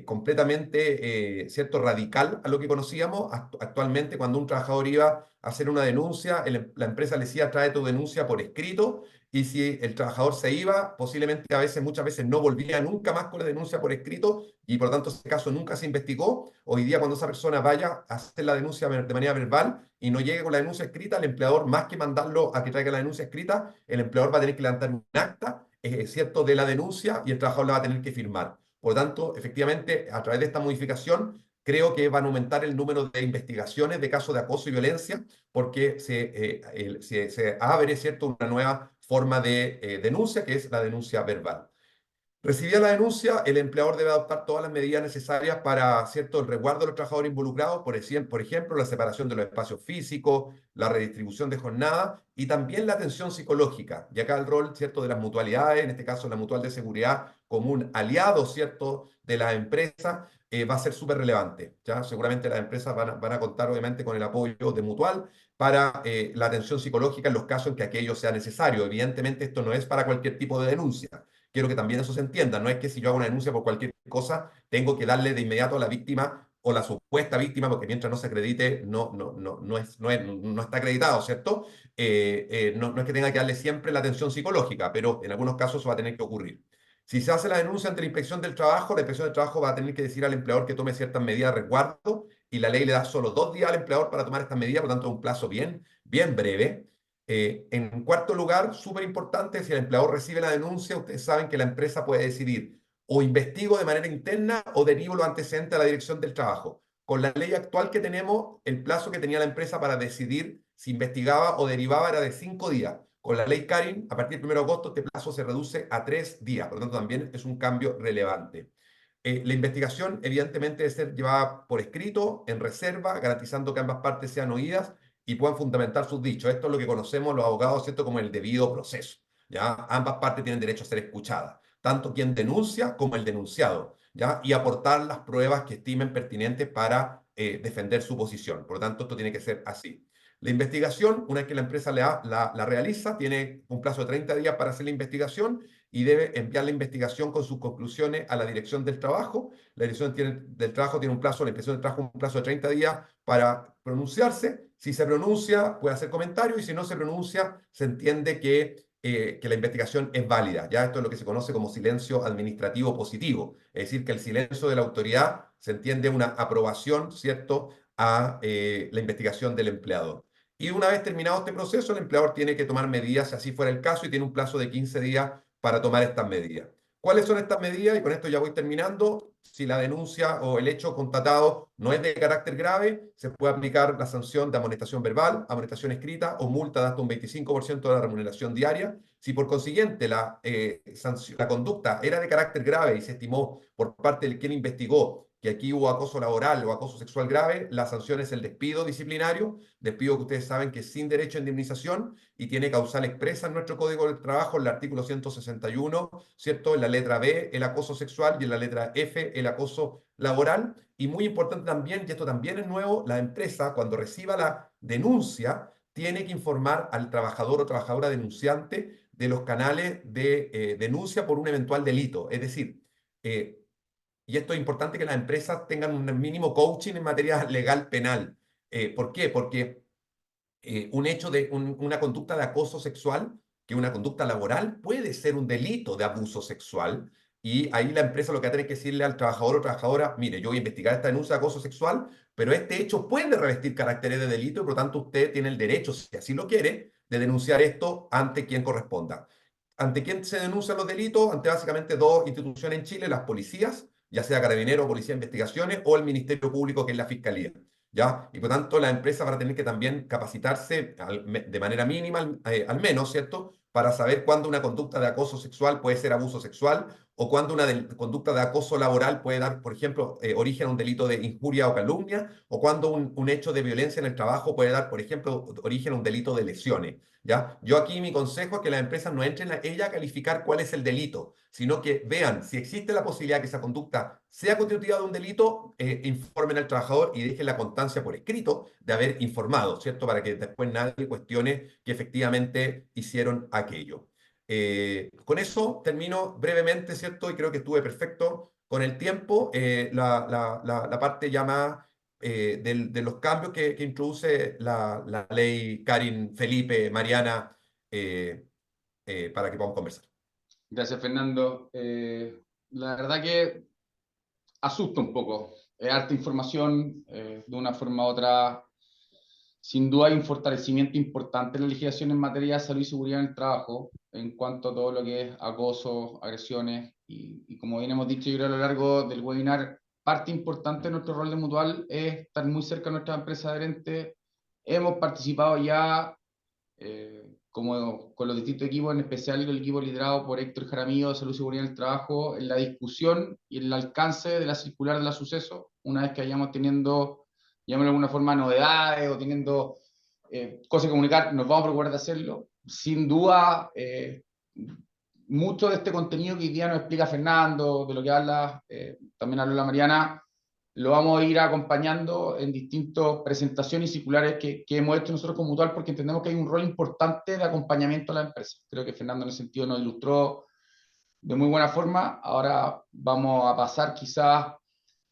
completamente ¿cierto? Radical a lo que conocíamos. Actualmente, cuando un trabajador iba a hacer una denuncia, la empresa le decía, trae tu denuncia por escrito, y si el trabajador se iba, posiblemente muchas veces no volvía nunca más con la denuncia por escrito, y por lo tanto ese caso nunca se investigó. Hoy día, cuando esa persona vaya a hacer la denuncia de manera verbal y no llegue con la denuncia escrita, el empleador, más que mandarlo a que traiga la denuncia escrita, el empleador va a tener que levantar un acta, ¿cierto?, de la denuncia, y el trabajador la va a tener que firmar. Por lo tanto, efectivamente, a través de esta modificación, creo que van a aumentar el número de investigaciones de casos de acoso y violencia, porque se abre, ¿cierto?, una nueva forma de denuncia, que es la denuncia verbal. Recibida la denuncia, el empleador debe adoptar todas las medidas necesarias para, ¿cierto?, el resguardo de los trabajadores involucrados, por ejemplo, la separación de los espacios físicos, la redistribución de jornada y también la atención psicológica. Y acá el rol, ¿cierto?, de las mutualidades, en este caso la Mutual de Seguridad, como un aliado, ¿cierto?, de la empresa, va a ser súper relevante. ¿Ya? Seguramente las empresas van a contar, obviamente, con el apoyo de Mutual para la atención psicológica en los casos en que aquello sea necesario. Evidentemente, esto no es para cualquier tipo de denuncia. Quiero que también eso se entienda. No es que si yo hago una denuncia por cualquier cosa, tengo que darle de inmediato a la víctima o la supuesta víctima, porque mientras no se acredite, no está acreditado, ¿cierto? No es que tenga que darle siempre la atención psicológica, pero en algunos casos eso va a tener que ocurrir. Si se hace la denuncia ante la inspección del trabajo, la inspección del trabajo va a tener que decir al empleador que tome ciertas medidas de resguardo, y la ley le da solo 2 días al empleador para tomar estas medidas, por lo tanto es un plazo bien breve. En cuarto lugar, súper importante, si el empleador recibe la denuncia, ustedes saben que la empresa puede decidir o investigo de manera interna o derivo los antecedentes a la dirección del trabajo. Con la ley actual que tenemos, el plazo que tenía la empresa para decidir si investigaba o derivaba era de 5 días. Con la ley Carin, a partir del 1 de agosto, este plazo se reduce a 3 días. Por lo tanto, también es un cambio relevante. La investigación, evidentemente, debe ser llevada por escrito, en reserva, garantizando que ambas partes sean oídas y puedan fundamentar sus dichos. Esto es lo que conocemos los abogados, ¿cierto?, como el debido proceso. ¿Ya? Ambas partes tienen derecho a ser escuchadas, tanto quien denuncia como el denunciado, ¿ya? Y aportar las pruebas que estimen pertinentes para defender su posición. Por lo tanto, esto tiene que ser así. La investigación, una vez que la empresa la realiza, tiene un plazo de 30 días para hacer la investigación y debe enviar la investigación con sus conclusiones a la Dirección del Trabajo. La Dirección del Trabajo tiene un plazo, la Inspección del Trabajo un plazo de 30 días para pronunciarse. Si se pronuncia, puede hacer comentarios, y si no se pronuncia, se entiende que la investigación es válida. Ya esto es lo que se conoce como silencio administrativo positivo. Es decir, que el silencio de la autoridad se entiende una aprobación, ¿cierto?, a la investigación del empleador. Y una vez terminado este proceso, el empleador tiene que tomar medidas, si así fuera el caso, y tiene un plazo de 15 días para tomar estas medidas. ¿Cuáles son estas medidas? Y con esto ya voy terminando. Si la denuncia o el hecho constatado no es de carácter grave, se puede aplicar la sanción de amonestación verbal, amonestación escrita o multa de hasta un 25% de la remuneración diaria. Si por consiguiente la conducta era de carácter grave y se estimó por parte de quien investigó que aquí hubo acoso laboral o acoso sexual grave, la sanción es el despido disciplinario, despido que ustedes saben que es sin derecho a indemnización y tiene causal expresa en nuestro Código del Trabajo, en el artículo 161, ¿cierto? En la letra B, el acoso sexual, y en la letra F, el acoso laboral. Y muy importante también, y esto también es nuevo, la empresa, cuando reciba la denuncia, tiene que informar al trabajador o trabajadora denunciante de los canales de denuncia por un eventual delito. Es decir, y esto es importante, que las empresas tengan un mínimo coaching en materia legal penal. ¿Por qué? Porque un hecho de una conducta de acoso sexual, que una conducta laboral, puede ser un delito de abuso sexual, y ahí la empresa lo que va a tener que decirle al trabajador o trabajadora: mire, yo voy a investigar esta denuncia de acoso sexual, pero este hecho puede revestir caracteres de delito, y por lo tanto usted tiene el derecho, si así lo quiere, de denunciar esto ante quien corresponda. ¿Ante quién se denuncian los delitos? Ante básicamente 2 instituciones en Chile: las policías, ya sea Carabineros o Policía de Investigaciones, o el Ministerio Público, que es la Fiscalía. ¿ya? Y por tanto, la empresa va a tener que también capacitarse de manera mínima, al menos, ¿cierto? Para saber cuándo una conducta de acoso sexual puede ser abuso sexual o cuándo una conducta de acoso laboral puede dar, por ejemplo, origen a un delito de injuria o calumnia, o cuándo un hecho de violencia en el trabajo puede dar, por ejemplo, origen a un delito de lesiones, ¿ya? Yo aquí mi consejo es que las empresas no entren ella a calificar cuál es el delito, sino que vean si existe la posibilidad que esa conducta sea constitutiva de un delito, informen al trabajador y dejen la constancia por escrito de haber informado, ¿cierto? Para que después nadie cuestione que efectivamente hicieron aquello. Con eso termino brevemente, ¿cierto? Y creo que estuve perfecto con el tiempo. La parte ya más de los cambios que introduce la ley Karin, Felipe, Mariana, para que podamos conversar. Gracias, Fernando. La verdad que asusta un poco. Es harta información, de una forma u otra. Sin duda hay un fortalecimiento importante en la legislación en materia de salud y seguridad en el trabajo, en cuanto a todo lo que es acoso, agresiones, y como bien hemos dicho yo creo a lo largo del webinar, parte importante de nuestro rol de Mutual es estar muy cerca de nuestra empresa adherente. Hemos participado ya como con los distintos equipos, en especial el equipo liderado por Héctor Jaramillo de Salud y Seguridad en el Trabajo, en la discusión y en el alcance de la circular de la suceso, una vez que vayamos teniendo, llamémoslo de alguna forma, novedades o teniendo cosas que comunicar, nos vamos a procurar de hacerlo. Sin duda, mucho de este contenido que hoy día nos explica Fernando, de lo que habla, también habló la Mariana, lo vamos a ir acompañando en distintas presentaciones y circulares que hemos hecho nosotros como Mutual, porque entendemos que hay un rol importante de acompañamiento a la empresa. Creo que Fernando en ese sentido nos ilustró de muy buena forma. Ahora vamos a pasar quizás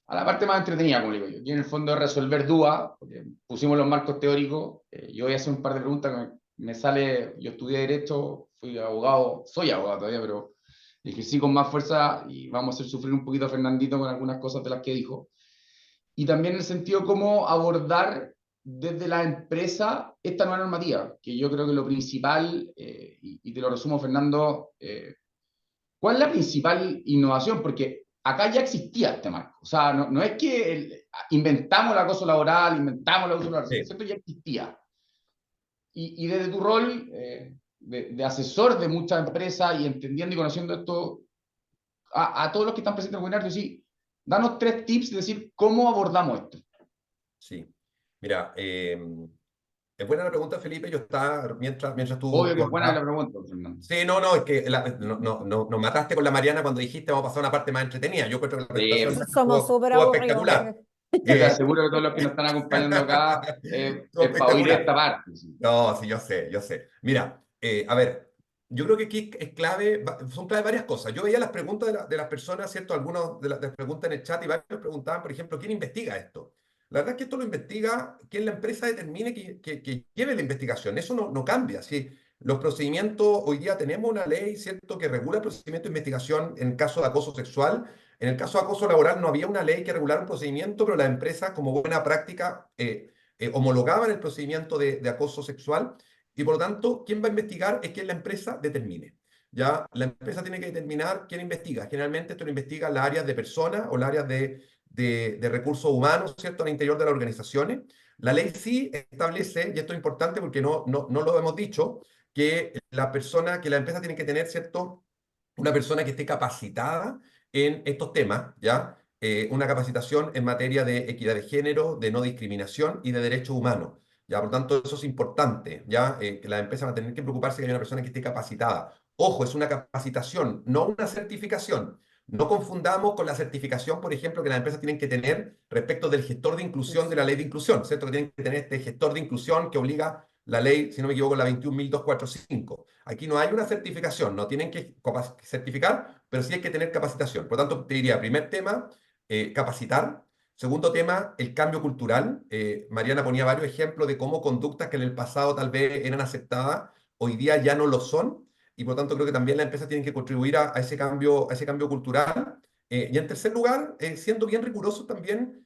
a la parte más entretenida, como digo yo, y en el fondo resolver dudas, porque pusimos los marcos teóricos. Yo voy a hacer un par de preguntas que me sale. Yo estudié Derecho, fui abogado, soy abogado todavía, pero ejercí con más fuerza y vamos a hacer sufrir un poquito a Fernandito con algunas cosas de las que dijo. Y también en el sentido cómo abordar desde la empresa esta nueva normativa, que yo creo que lo principal, y te lo resumo, Fernando, ¿cuál es la principal innovación? Porque acá ya existía este marco. O sea, no es que inventamos el acoso laboral, inventamos el abuso laboral, Sí. ¿cierto? Ya existía. Y desde tu rol de asesor de muchas empresas y entendiendo y conociendo esto, a todos los que están presentes en el webinar, sí, danos 3 tips de decir cómo abordamos esto. Sí. Mira, es buena la pregunta, Felipe. Yo estaba, mientras tú... Obvio que tú es buena la hablabas- pregunta, Fernando. Sí, no, es que nos mataste con la Mariana cuando dijiste vamos a pasar a una parte más entretenida. Yo creo que la presentación Somos súper estuvo aburridos. espectacular. Yo te aseguro que todos los que nos están acompañando acá Estuvo es para oír espectacular. esta parte. Sí. No, sí, yo sé. Mira, a ver, yo creo que aquí es clave, son clave varias cosas. Yo veía las preguntas de las personas, ¿cierto? Algunas de las preguntas en el chat y varios preguntaban, por ejemplo, ¿quién investiga esto? La verdad es que esto lo investiga quien la empresa determine que lleve la investigación. Eso no cambia. ¿Sí? Los procedimientos, hoy día tenemos una ley, ¿cierto?, que regula el procedimiento de investigación en caso de acoso sexual. En el caso de acoso laboral no había una ley que regulara un procedimiento, pero las empresas, como buena práctica, homologaban el procedimiento de acoso sexual. Y por lo tanto, quien va a investigar es quien la empresa determine. Ya la empresa tiene que determinar quién investiga. Generalmente esto lo investiga las áreas de personas o las áreas de recursos humanos, ¿cierto?, al interior de las organizaciones. La ley sí establece, y esto es importante porque no lo hemos dicho, que la empresa tiene que tener, ¿cierto?, una persona que esté capacitada en estos temas, ¿ya? Una capacitación en materia de equidad de género, de no discriminación y de derechos humanos. ¿Ya? Por tanto, eso es importante, ¿ya? Que la empresa va a tener que preocuparse que haya una persona que esté capacitada. Ojo, es una capacitación, no una certificación. No confundamos con la certificación, por ejemplo, que las empresas tienen que tener respecto del gestor de inclusión de la ley de inclusión, ¿cierto? Que tienen que tener este gestor de inclusión que obliga la ley, si no me equivoco, la 21.245. Aquí no hay una certificación, no tienen que certificar, pero sí hay que tener capacitación. Por lo tanto, te diría, primer tema, capacitar. Segundo tema, el cambio cultural. Mariana ponía varios ejemplos de cómo conductas que en el pasado tal vez eran aceptadas, hoy día ya no lo son. Y por lo tanto creo que también las empresas tienen que contribuir a ese cambio cultural. Y en tercer lugar, siendo bien rigurosos también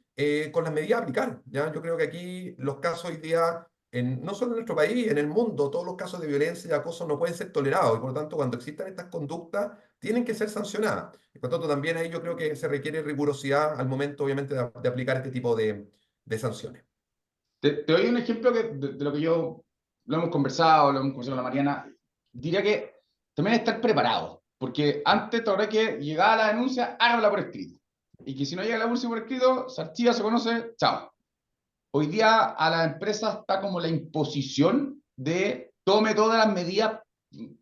con las medidas a aplicar. ¿Ya? Yo creo que aquí los casos hoy día, no solo en nuestro país, en el mundo, todos los casos de violencia y acoso no pueden ser tolerados. Y por lo tanto, cuando existan estas conductas, tienen que ser sancionadas. Y por lo tanto, también ahí yo creo que se requiere rigurosidad al momento, obviamente, de aplicar este tipo de sanciones. Te doy un ejemplo de lo que lo hemos conversado con la Mariana. Diría que también estar preparado, porque antes te habrá que llegaba la denuncia, hágala por escrito. Y que si no llega la denuncia por escrito, se archiva, se conoce, chao. Hoy día a la empresa está como la imposición de tome todas las medidas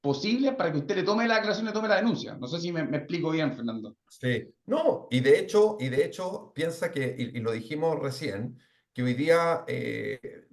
posibles para que usted le tome la declaración, le tome la denuncia. No sé si me explico bien, Fernando. Sí, no, y de hecho piensa que, y lo dijimos recién, que hoy día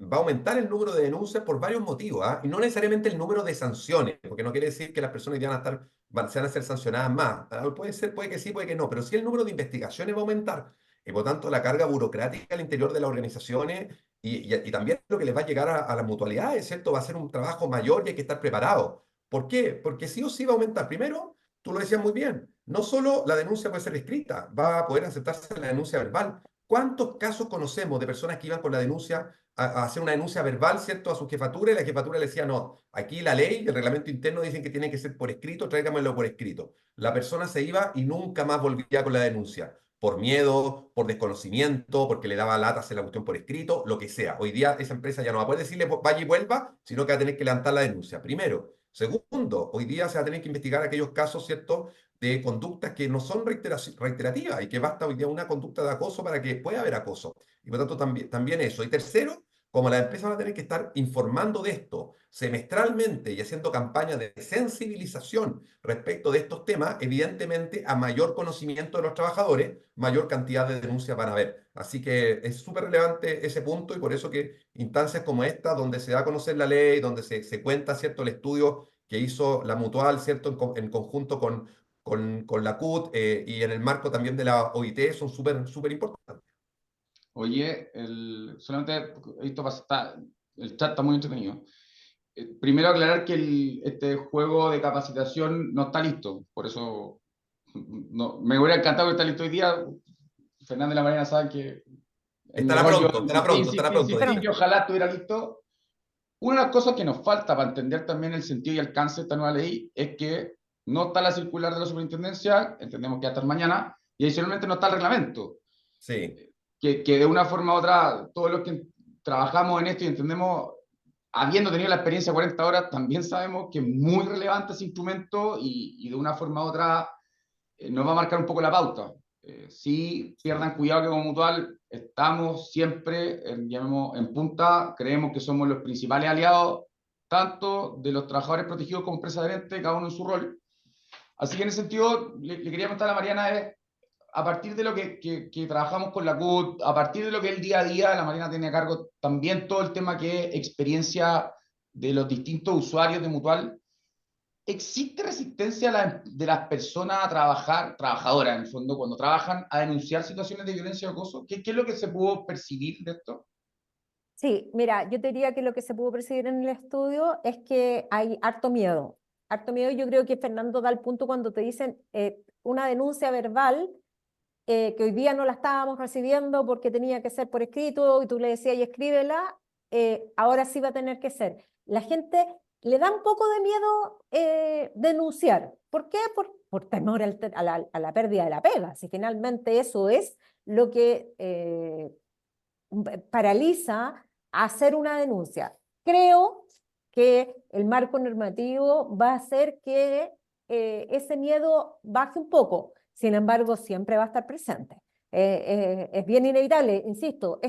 va a aumentar el número de denuncias por varios motivos, ¿ah? Y no necesariamente el número de sanciones, porque no quiere decir que las personas hoy día se van a ser sancionadas más. Puede ser, puede que sí, puede que no, pero sí el número de investigaciones va a aumentar. Y por tanto la carga burocrática al interior de las organizaciones y también lo que les va a llegar a las mutualidades, ¿cierto? Va a ser un trabajo mayor y hay que estar preparado. ¿Por qué? Porque sí o sí va a aumentar. Primero, tú lo decías muy bien, no solo la denuncia puede ser escrita, va a poder aceptarse la denuncia verbal. ¿Cuántos casos conocemos de personas que iban con la denuncia a hacer una denuncia verbal, ¿cierto?, a su jefatura y la jefatura le decía, no, aquí la ley y el reglamento interno dicen que tiene que ser por escrito, tráigamelo por escrito. La persona se iba y nunca más volvía con la denuncia, por miedo, por desconocimiento, porque le daba lata hacer la cuestión por escrito, lo que sea. Hoy día esa empresa ya no va a poder decirle vaya y vuelva, sino que va a tener que levantar la denuncia. Primero. Segundo, hoy día se va a tener que investigar aquellos casos, ¿cierto?, de conductas que no son reiterativas y que basta hoy día una conducta de acoso para que pueda haber acoso. Y por tanto también eso. Y tercero, como las empresas van a tener que estar informando de esto semestralmente y haciendo campañas de sensibilización respecto de estos temas, evidentemente a mayor conocimiento de los trabajadores, mayor cantidad de denuncias van a haber. Así que es súper relevante ese punto y por eso que instancias como esta, donde se da a conocer la ley, donde se cuenta, ¿cierto?, el estudio que hizo la Mutual, ¿cierto?, en conjunto con la CUT y en el marco también de la OIT, son súper importantes. Oye, solamente esto el chat está muy entretenido. Primero aclarar que este juego de capacitación no está listo, por eso no, me hubiera encantado que esté listo hoy día. Fernando y la Mariana saben que es mejor yo Estará pronto, insistir dice. que ojalá estuviera listo. Una de las cosas que nos falta para entender también el sentido y alcance de esta nueva ley es que no está la circular de la superintendencia, entendemos que hasta mañana, y adicionalmente no está el reglamento. Sí. Que de una forma u otra, todos los que trabajamos en esto y entendemos, habiendo tenido la experiencia 40 horas, también sabemos que es muy relevante ese instrumento y de una forma u otra nos va a marcar un poco la pauta. Sí, pierdan cuidado que como Mutual estamos siempre en punta, creemos que somos los principales aliados, tanto de los trabajadores protegidos como empresas adherentes, cada uno en su rol. Así que en ese sentido, le quería contar a Mariana a partir de lo que trabajamos con la CUT, a partir de lo que es el día a día, la Mariana tiene a cargo también todo el tema que es experiencia de los distintos usuarios de Mutual. ¿Existe resistencia de las personas a trabajar, trabajadoras en el fondo, cuando trabajan, a denunciar situaciones de violencia o acoso? ¿Qué es lo que se pudo percibir de esto? Sí, mira, yo te diría que lo que se pudo percibir en el estudio es que hay harto miedo. Harto miedo, yo creo que Fernando da el punto cuando te dicen una denuncia verbal, que hoy día no la estábamos recibiendo porque tenía que ser por escrito y tú le decías y escríbela, ahora sí va a tener que ser. La gente le da un poco de miedo denunciar. ¿Por qué? Por temor a la pérdida de la pega. Si finalmente eso es lo que paraliza hacer una denuncia. Creo que el marco normativo va a hacer que ese miedo baje un poco. Sin embargo, siempre va a estar presente. Es bien inevitable, insisto,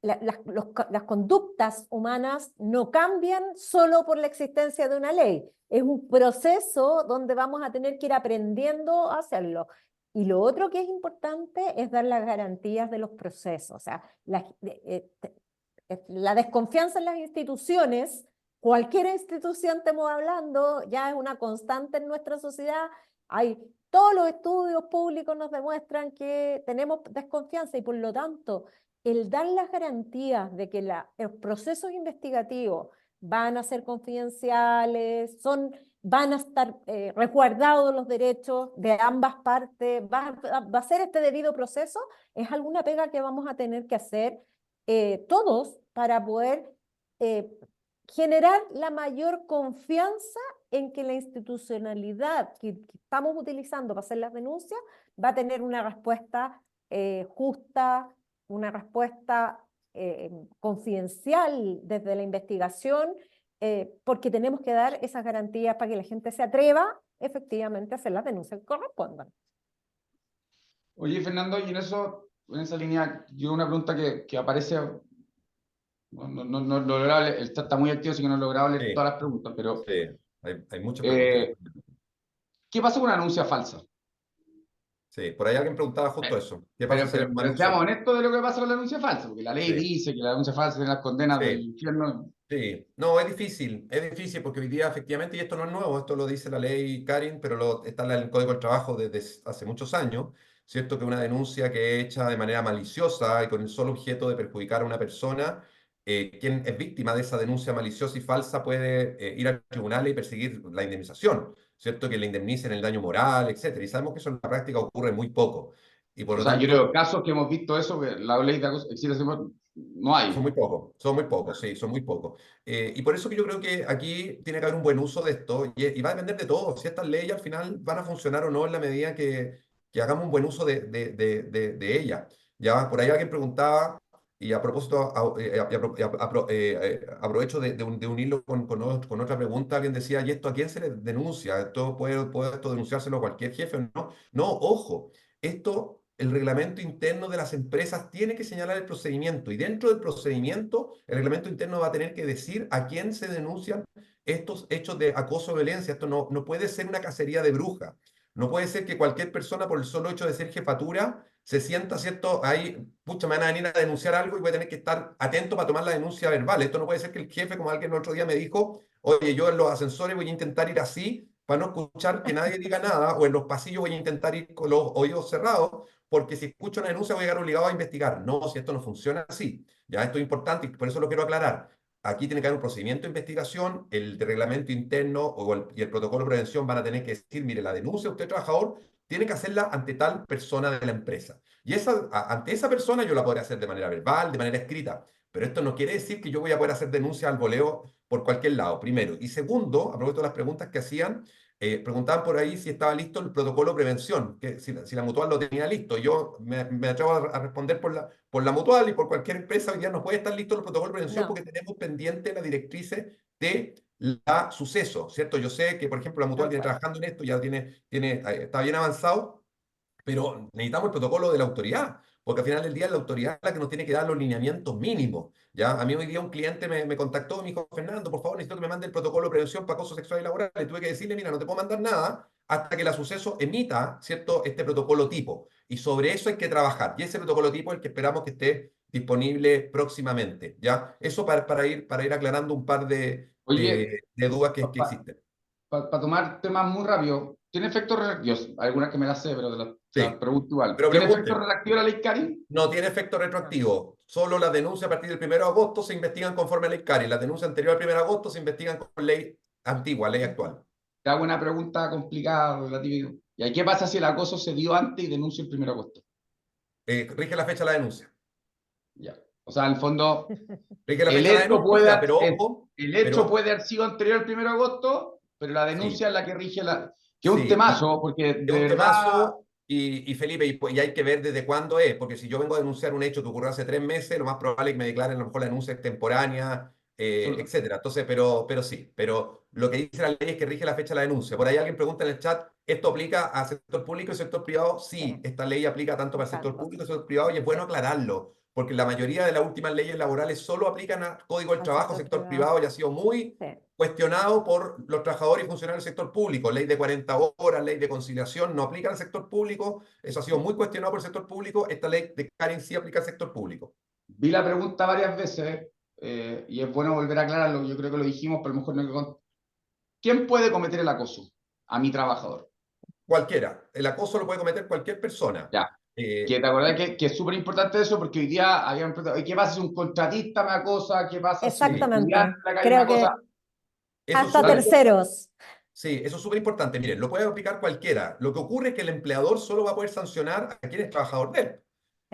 las conductas humanas no cambian solo por la existencia de una ley. Es un proceso donde vamos a tener que ir aprendiendo a hacerlo. Y lo otro que es importante es dar las garantías de los procesos. O sea, la desconfianza en las instituciones, cualquier institución estemos hablando, ya es una constante en nuestra sociedad. Todos los estudios públicos nos demuestran que tenemos desconfianza y por lo tanto, el dar las garantías de que los procesos investigativos van a ser confidenciales, van a estar resguardados los derechos de ambas partes, va a ser este debido proceso, es alguna pega que vamos a tener que hacer todos para poder generar la mayor confianza en que la institucionalidad que estamos utilizando para hacer las denuncias va a tener una respuesta justa, una respuesta confidencial desde la investigación, porque tenemos que dar esas garantías para que la gente se atreva efectivamente a hacer las denuncias que correspondan. Oye, Fernando, y en esa línea, yo una pregunta que aparece, no lograba, el chat está muy activo, así que no he logrado leer Sí, todas las preguntas, pero sí, hay muchas preguntas. ¿qué pasa con una denuncia falsa? Sí, por ahí alguien preguntaba justo eso. ¿Qué pasa si Pero seamos honestos de lo que pasa con la denuncia falsa, porque la ley Sí. dice que la denuncia falsa tiene las condenas del Sí. infierno. Sí, no, es difícil porque hoy día efectivamente, y esto no es nuevo, esto lo dice la ley Karin, pero está en el Código del Trabajo desde hace muchos años, ¿cierto? Que una denuncia que es hecha de manera maliciosa y con el solo objeto de perjudicar a una persona, quien es víctima de esa denuncia maliciosa y falsa puede ir al tribunal y perseguir la indemnización, ¿cierto? Que le indemnicen el daño moral, etcétera. Y sabemos que eso en la práctica ocurre muy poco. Y por O lo sea, yo tanto, creo casos que hemos visto eso, que la ley de acoso existe, no hay. son muy pocos, sí, son muy pocos. Y por eso que yo creo que aquí tiene que haber un buen uso de esto y va a depender de todo, si estas leyes al final van a funcionar o no en la medida que hagamos un buen uso de ellas. Ya por ahí alguien preguntaba, y a propósito, aprovecho de unirlo con otra pregunta, alguien decía, ¿y esto a quién se le denuncia? ¿Esto puede esto denunciárselo a cualquier jefe? No, no, ojo, esto, el reglamento interno de las empresas tiene que señalar el procedimiento y dentro del procedimiento el reglamento interno va a tener que decir a quién se denuncian estos hechos de acoso o violencia. Esto no puede ser una cacería de brujas. No puede ser que cualquier persona por el solo hecho de ser jefatura se sienta, ¿cierto? Ahí, pucha, me van a venir a denunciar algo y voy a tener que estar atento para tomar la denuncia verbal. Esto no puede ser que el jefe, como alguien el otro día me dijo, oye, yo en los ascensores voy a intentar ir así para no escuchar que nadie diga nada, o en los pasillos voy a intentar ir con los oídos cerrados, porque si escucho una denuncia voy a llegar obligado a investigar. No, si esto no funciona así. Ya esto es importante y por eso lo quiero aclarar. Aquí tiene que haber un procedimiento de investigación, el de reglamento interno y el protocolo de prevención van a tener que decir, mire, la denuncia usted trabajador tiene que hacerla ante tal persona de la empresa. Y ante esa persona yo la podré hacer de manera verbal, de manera escrita. Pero esto no quiere decir que yo voy a poder hacer denuncia al voleo por cualquier lado, primero. Y segundo, a propósito de las preguntas que hacían, preguntaban por ahí si estaba listo el protocolo de prevención, que si la Mutual lo tenía listo. Yo me atrevo a responder por la Mutual y por cualquier empresa. Hoy día no puede estar listo el protocolo de prevención porque tenemos pendiente las directrices de la suceso, ¿cierto? Yo sé que, por ejemplo, la Mutual viene trabajando en esto, ya está bien avanzado, pero necesitamos el protocolo de la autoridad, porque al final del día es la autoridad la que nos tiene que dar los lineamientos mínimos. ¿Ya? A mí hoy día un cliente me contactó y me dijo, Fernando, por favor, necesito que me mande el protocolo de prevención para acoso sexual y laboral. Le tuve que decirle, mira, no te puedo mandar nada hasta que la suceso emita, ¿cierto?, este protocolo tipo. Y sobre eso hay que trabajar. Y ese protocolo tipo es el que esperamos que esté disponible próximamente. ¿Ya? Eso para ir aclarando un par Oye, de dudas que existen. Para tomar temas muy rápido, ¿tiene efectos retroactivos? Algunas que me las sé, pero te las Sí, pregunto igual. pero ¿Tiene pregunte. efectos retroactivos la ley Karin? No tiene efecto retroactivo. Solo las denuncias a partir del 1 de agosto se investigan conforme a ley CARI. Las denuncias anteriores al 1 de agosto se investigan con ley antigua, ley actual. Te hago una pregunta complicada, relativa. ¿Y qué pasa si el acoso se dio antes y denuncio el 1 de agosto? Rige la fecha de la denuncia. Ya. O sea, en el fondo, Rige la el fecha de la hecho denuncia, pero ojo. puede haber sido anterior al 1 de agosto, pero la denuncia Sí, es la que rige la... Que es un sí, temazo, porque es de un verdad... temazo. Y Felipe, y hay que ver desde cuándo es, porque si yo vengo a denunciar un hecho que ocurrió hace 3 meses, lo más probable es que me declaren a lo mejor la denuncia extemporánea, etcétera. Entonces, pero sí, pero lo que dice la ley es que rige la fecha de la denuncia. Por ahí alguien pregunta en el chat, ¿esto aplica a sector público y sector privado? Sí, esta ley aplica tanto para el sector público y sector privado y es bueno aclararlo, porque la mayoría de las últimas leyes laborales solo aplican a Código del Trabajo, sector privado, y ha sido muy cuestionado por los trabajadores y funcionarios del sector público. Ley de 40 horas, ley de conciliación, no aplica al sector público. Eso ha sido muy cuestionado por el sector público. Esta ley de Karin sí aplica al sector público. Vi la pregunta varias veces y es bueno volver a aclararlo. Yo creo que lo dijimos, pero a lo mejor no hay que... ¿Quién puede cometer el acoso a mi trabajador? Cualquiera. El acoso lo puede cometer cualquier persona. Ya. Que te acordás que es súper importante eso, porque hoy día habían preguntado, ¿qué pasa si un contratista me acosa? ¿Qué pasa si un Exactamente. estudiante en la calle Creo me acosa? hasta terceros. Sí, eso es súper importante. Miren, lo puede aplicar cualquiera. Lo que ocurre es que el empleador solo va a poder sancionar a quien es trabajador de él.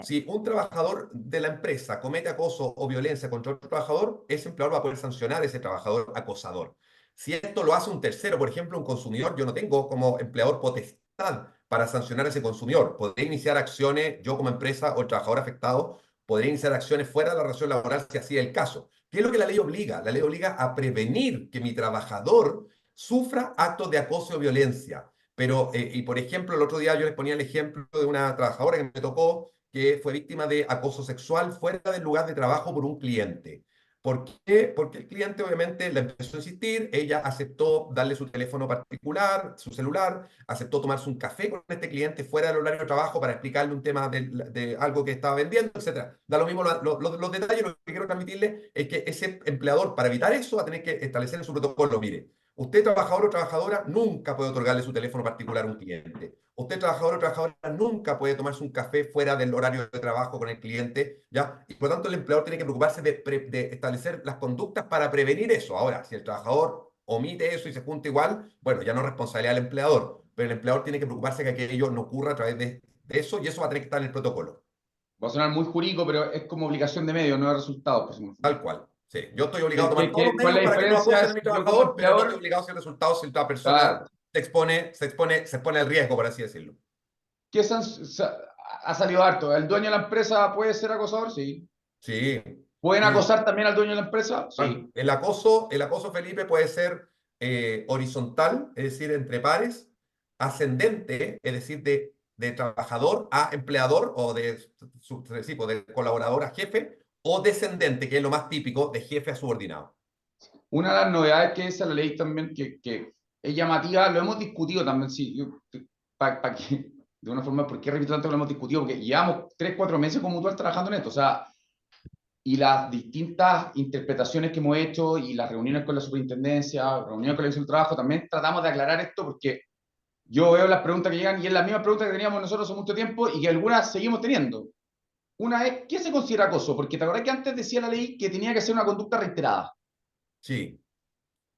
Si un trabajador de la empresa comete acoso o violencia contra otro trabajador, ese empleador va a poder sancionar a ese trabajador acosador. Si esto lo hace un tercero, por ejemplo, un consumidor, yo no tengo como empleador potestad para sancionar a ese consumidor. Podría iniciar acciones, yo como empresa o el trabajador afectado, podría iniciar acciones fuera de la relación laboral si así es el caso. ¿Qué es lo que la ley obliga? La ley obliga a prevenir que mi trabajador sufra actos de acoso o violencia. Pero, y por ejemplo, el otro día yo les ponía el ejemplo de una trabajadora que me tocó que fue víctima de acoso sexual fuera del lugar de trabajo por un cliente. ¿Por qué? Porque el cliente obviamente le empezó a insistir, ella aceptó darle su teléfono particular, su celular, aceptó tomarse un café con este cliente fuera del horario de trabajo para explicarle un tema de algo que estaba vendiendo, etcétera. Da lo mismo los detalles, lo que quiero transmitirle es que ese empleador, para evitar eso, va a tener que establecer en su protocolo, mire, usted, trabajador o trabajadora, nunca puede otorgarle su teléfono particular a un cliente. Usted, trabajador o trabajadora, nunca puede tomarse un café fuera del horario de trabajo con el cliente, ¿ya? Y por lo tanto, el empleador tiene que preocuparse de establecer las conductas para prevenir eso. Ahora, si el trabajador omite eso y se junta igual, bueno, ya no es responsabilidad del empleador, pero el empleador tiene que preocuparse que aquello no ocurra a través de eso y eso va a tener que estar en el protocolo. Va a sonar muy jurídico, pero es como obligación de medio, no de resultados. Pues, Tal cual. Sí, yo estoy obligado a tomar todos los ¿Cuál es medios la para que no diferencia? acosen a mi Yo como trabajador, pero no empleador, estoy obligado a hacer resultados si la persona claro, se expone al riesgo, por así decirlo. ¿qué ha salido harto? ¿El dueño de la empresa puede ser acosador? Sí. Sí. ¿Pueden Sí. acosar también al dueño de la empresa? Sí. El acoso, Felipe, puede ser horizontal, es decir, entre pares, ascendente, es decir, de trabajador a empleador o de colaborador a jefe, o descendente, que es lo más típico, de jefe a subordinado. Una de las novedades que es la ley también, que es llamativa, lo hemos discutido también, sí, que, de una forma, ¿por qué repito tanto que lo hemos discutido? Porque llevamos 3, 4 meses con Mutual trabajando en esto, o sea, y las distintas interpretaciones que hemos hecho y las reuniones con la superintendencia, reuniones con la Dirección del Trabajo, también tratamos de aclarar esto porque yo veo las preguntas que llegan y es la misma pregunta que teníamos nosotros hace mucho tiempo y que algunas seguimos teniendo. Una es, ¿qué se considera acoso? Porque te acordás que antes decía la ley que tenía que ser una conducta reiterada. Sí.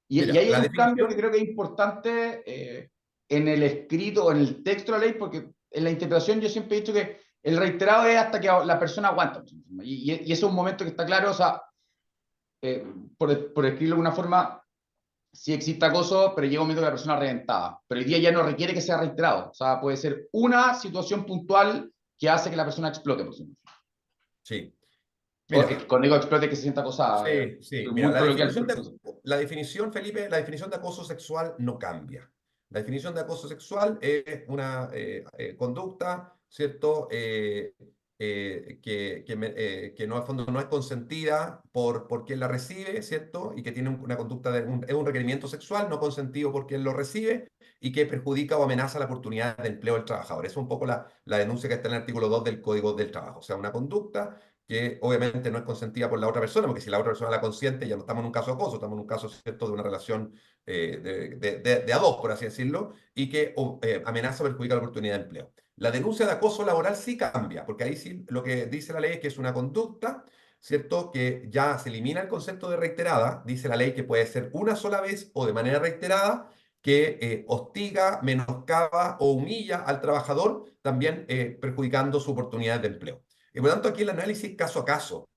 Y Mira, ahí hay la un cambio definición... que creo que es importante en el escrito, en el texto de la ley, porque en la interpretación yo siempre he dicho que el reiterado es hasta que la persona aguanta. Y ese es un momento que está claro, o sea, por escribirlo de alguna forma, sí existe acoso, pero llega un momento que la persona reventaba. Pero hoy día ya no requiere que sea reiterado. O sea, puede ser una situación puntual que hace que la persona explote, por ejemplo. Sí. Mira, Cuando digo explote, que se sienta acosada. sí, sí. Muy Mira, coloquial. la definición, Felipe, la definición de acoso sexual no cambia. La definición de acoso sexual es una conducta, ¿cierto? Que no, al fondo no es consentida por quien la recibe, ¿cierto? Y que tiene una conducta es un requerimiento sexual no consentido por quien lo recibe y que perjudica o amenaza la oportunidad de empleo del trabajador. Esa es un poco la denuncia que está en el artículo 2 del Código del Trabajo. O sea, una conducta que obviamente no es consentida por la otra persona, porque si la otra persona la consiente, ya no estamos en un caso de acoso, estamos en un caso, ¿cierto?, de una relación de a dos, por así decirlo, y que amenaza o perjudica la oportunidad de empleo. La denuncia de acoso laboral sí cambia, porque ahí sí lo que dice la ley es que es una conducta, ¿cierto?, que ya se elimina el concepto de reiterada, dice la ley que puede ser una sola vez o de manera reiterada, que hostiga, menoscaba o humilla al trabajador, también perjudicando su oportunidad de empleo. Y por lo tanto, aquí el análisis caso a caso.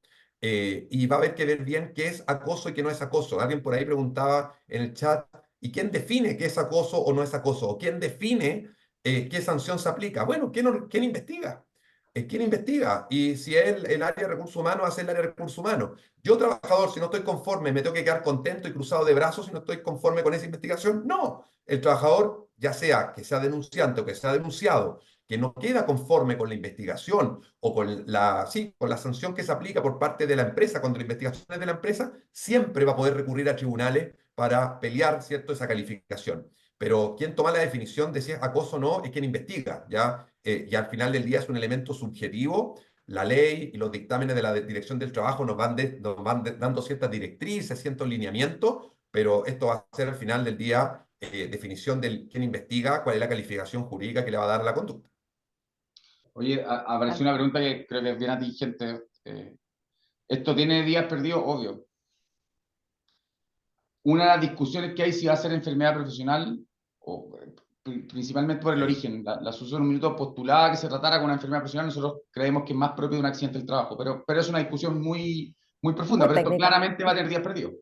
Y va a haber que ver bien qué es acoso y qué no es acoso. Alguien por ahí preguntaba en el chat, ¿y quién define qué es acoso o no es acoso? ¿O quién define qué sanción se aplica? Bueno, ¿quién investiga? ¿Quién investiga? Y si es el área de recursos humanos, hace el área de recursos humanos. Yo, trabajador, si no estoy conforme, me tengo que quedar contento y cruzado de brazos si no estoy conforme con esa investigación. No, el trabajador, ya sea que sea denunciante o que sea denunciado, que no queda conforme con la investigación o con con la sanción que se aplica por parte de la empresa cuando la investigación es de la empresa, siempre va a poder recurrir a tribunales para pelear, ¿cierto?, esa calificación. Pero quien toma la definión de si es acoso o no es quien investiga, ¿ya? Y al final del día es un elemento subjetivo. La ley y los dictámenes de la Dirección del Trabajo nos van dando ciertas directrices, ciertos lineamientos, pero esto va a ser al final del día definición de quién investiga, cuál es la calificación jurídica que le va a dar a la conducta. Oye, apareció una pregunta que creo que es bien atingente. ¿Esto tiene días perdidos? Obvio. Una de las discusiones que hay si va a ser enfermedad profesional, o principalmente por el origen. La asociación en un minuto postulaba que se tratara con una enfermedad profesional, nosotros creemos que es más propio de un accidente del trabajo, pero es una discusión muy profunda, Muy pero esto técnica. claramente va a tener días perdidos.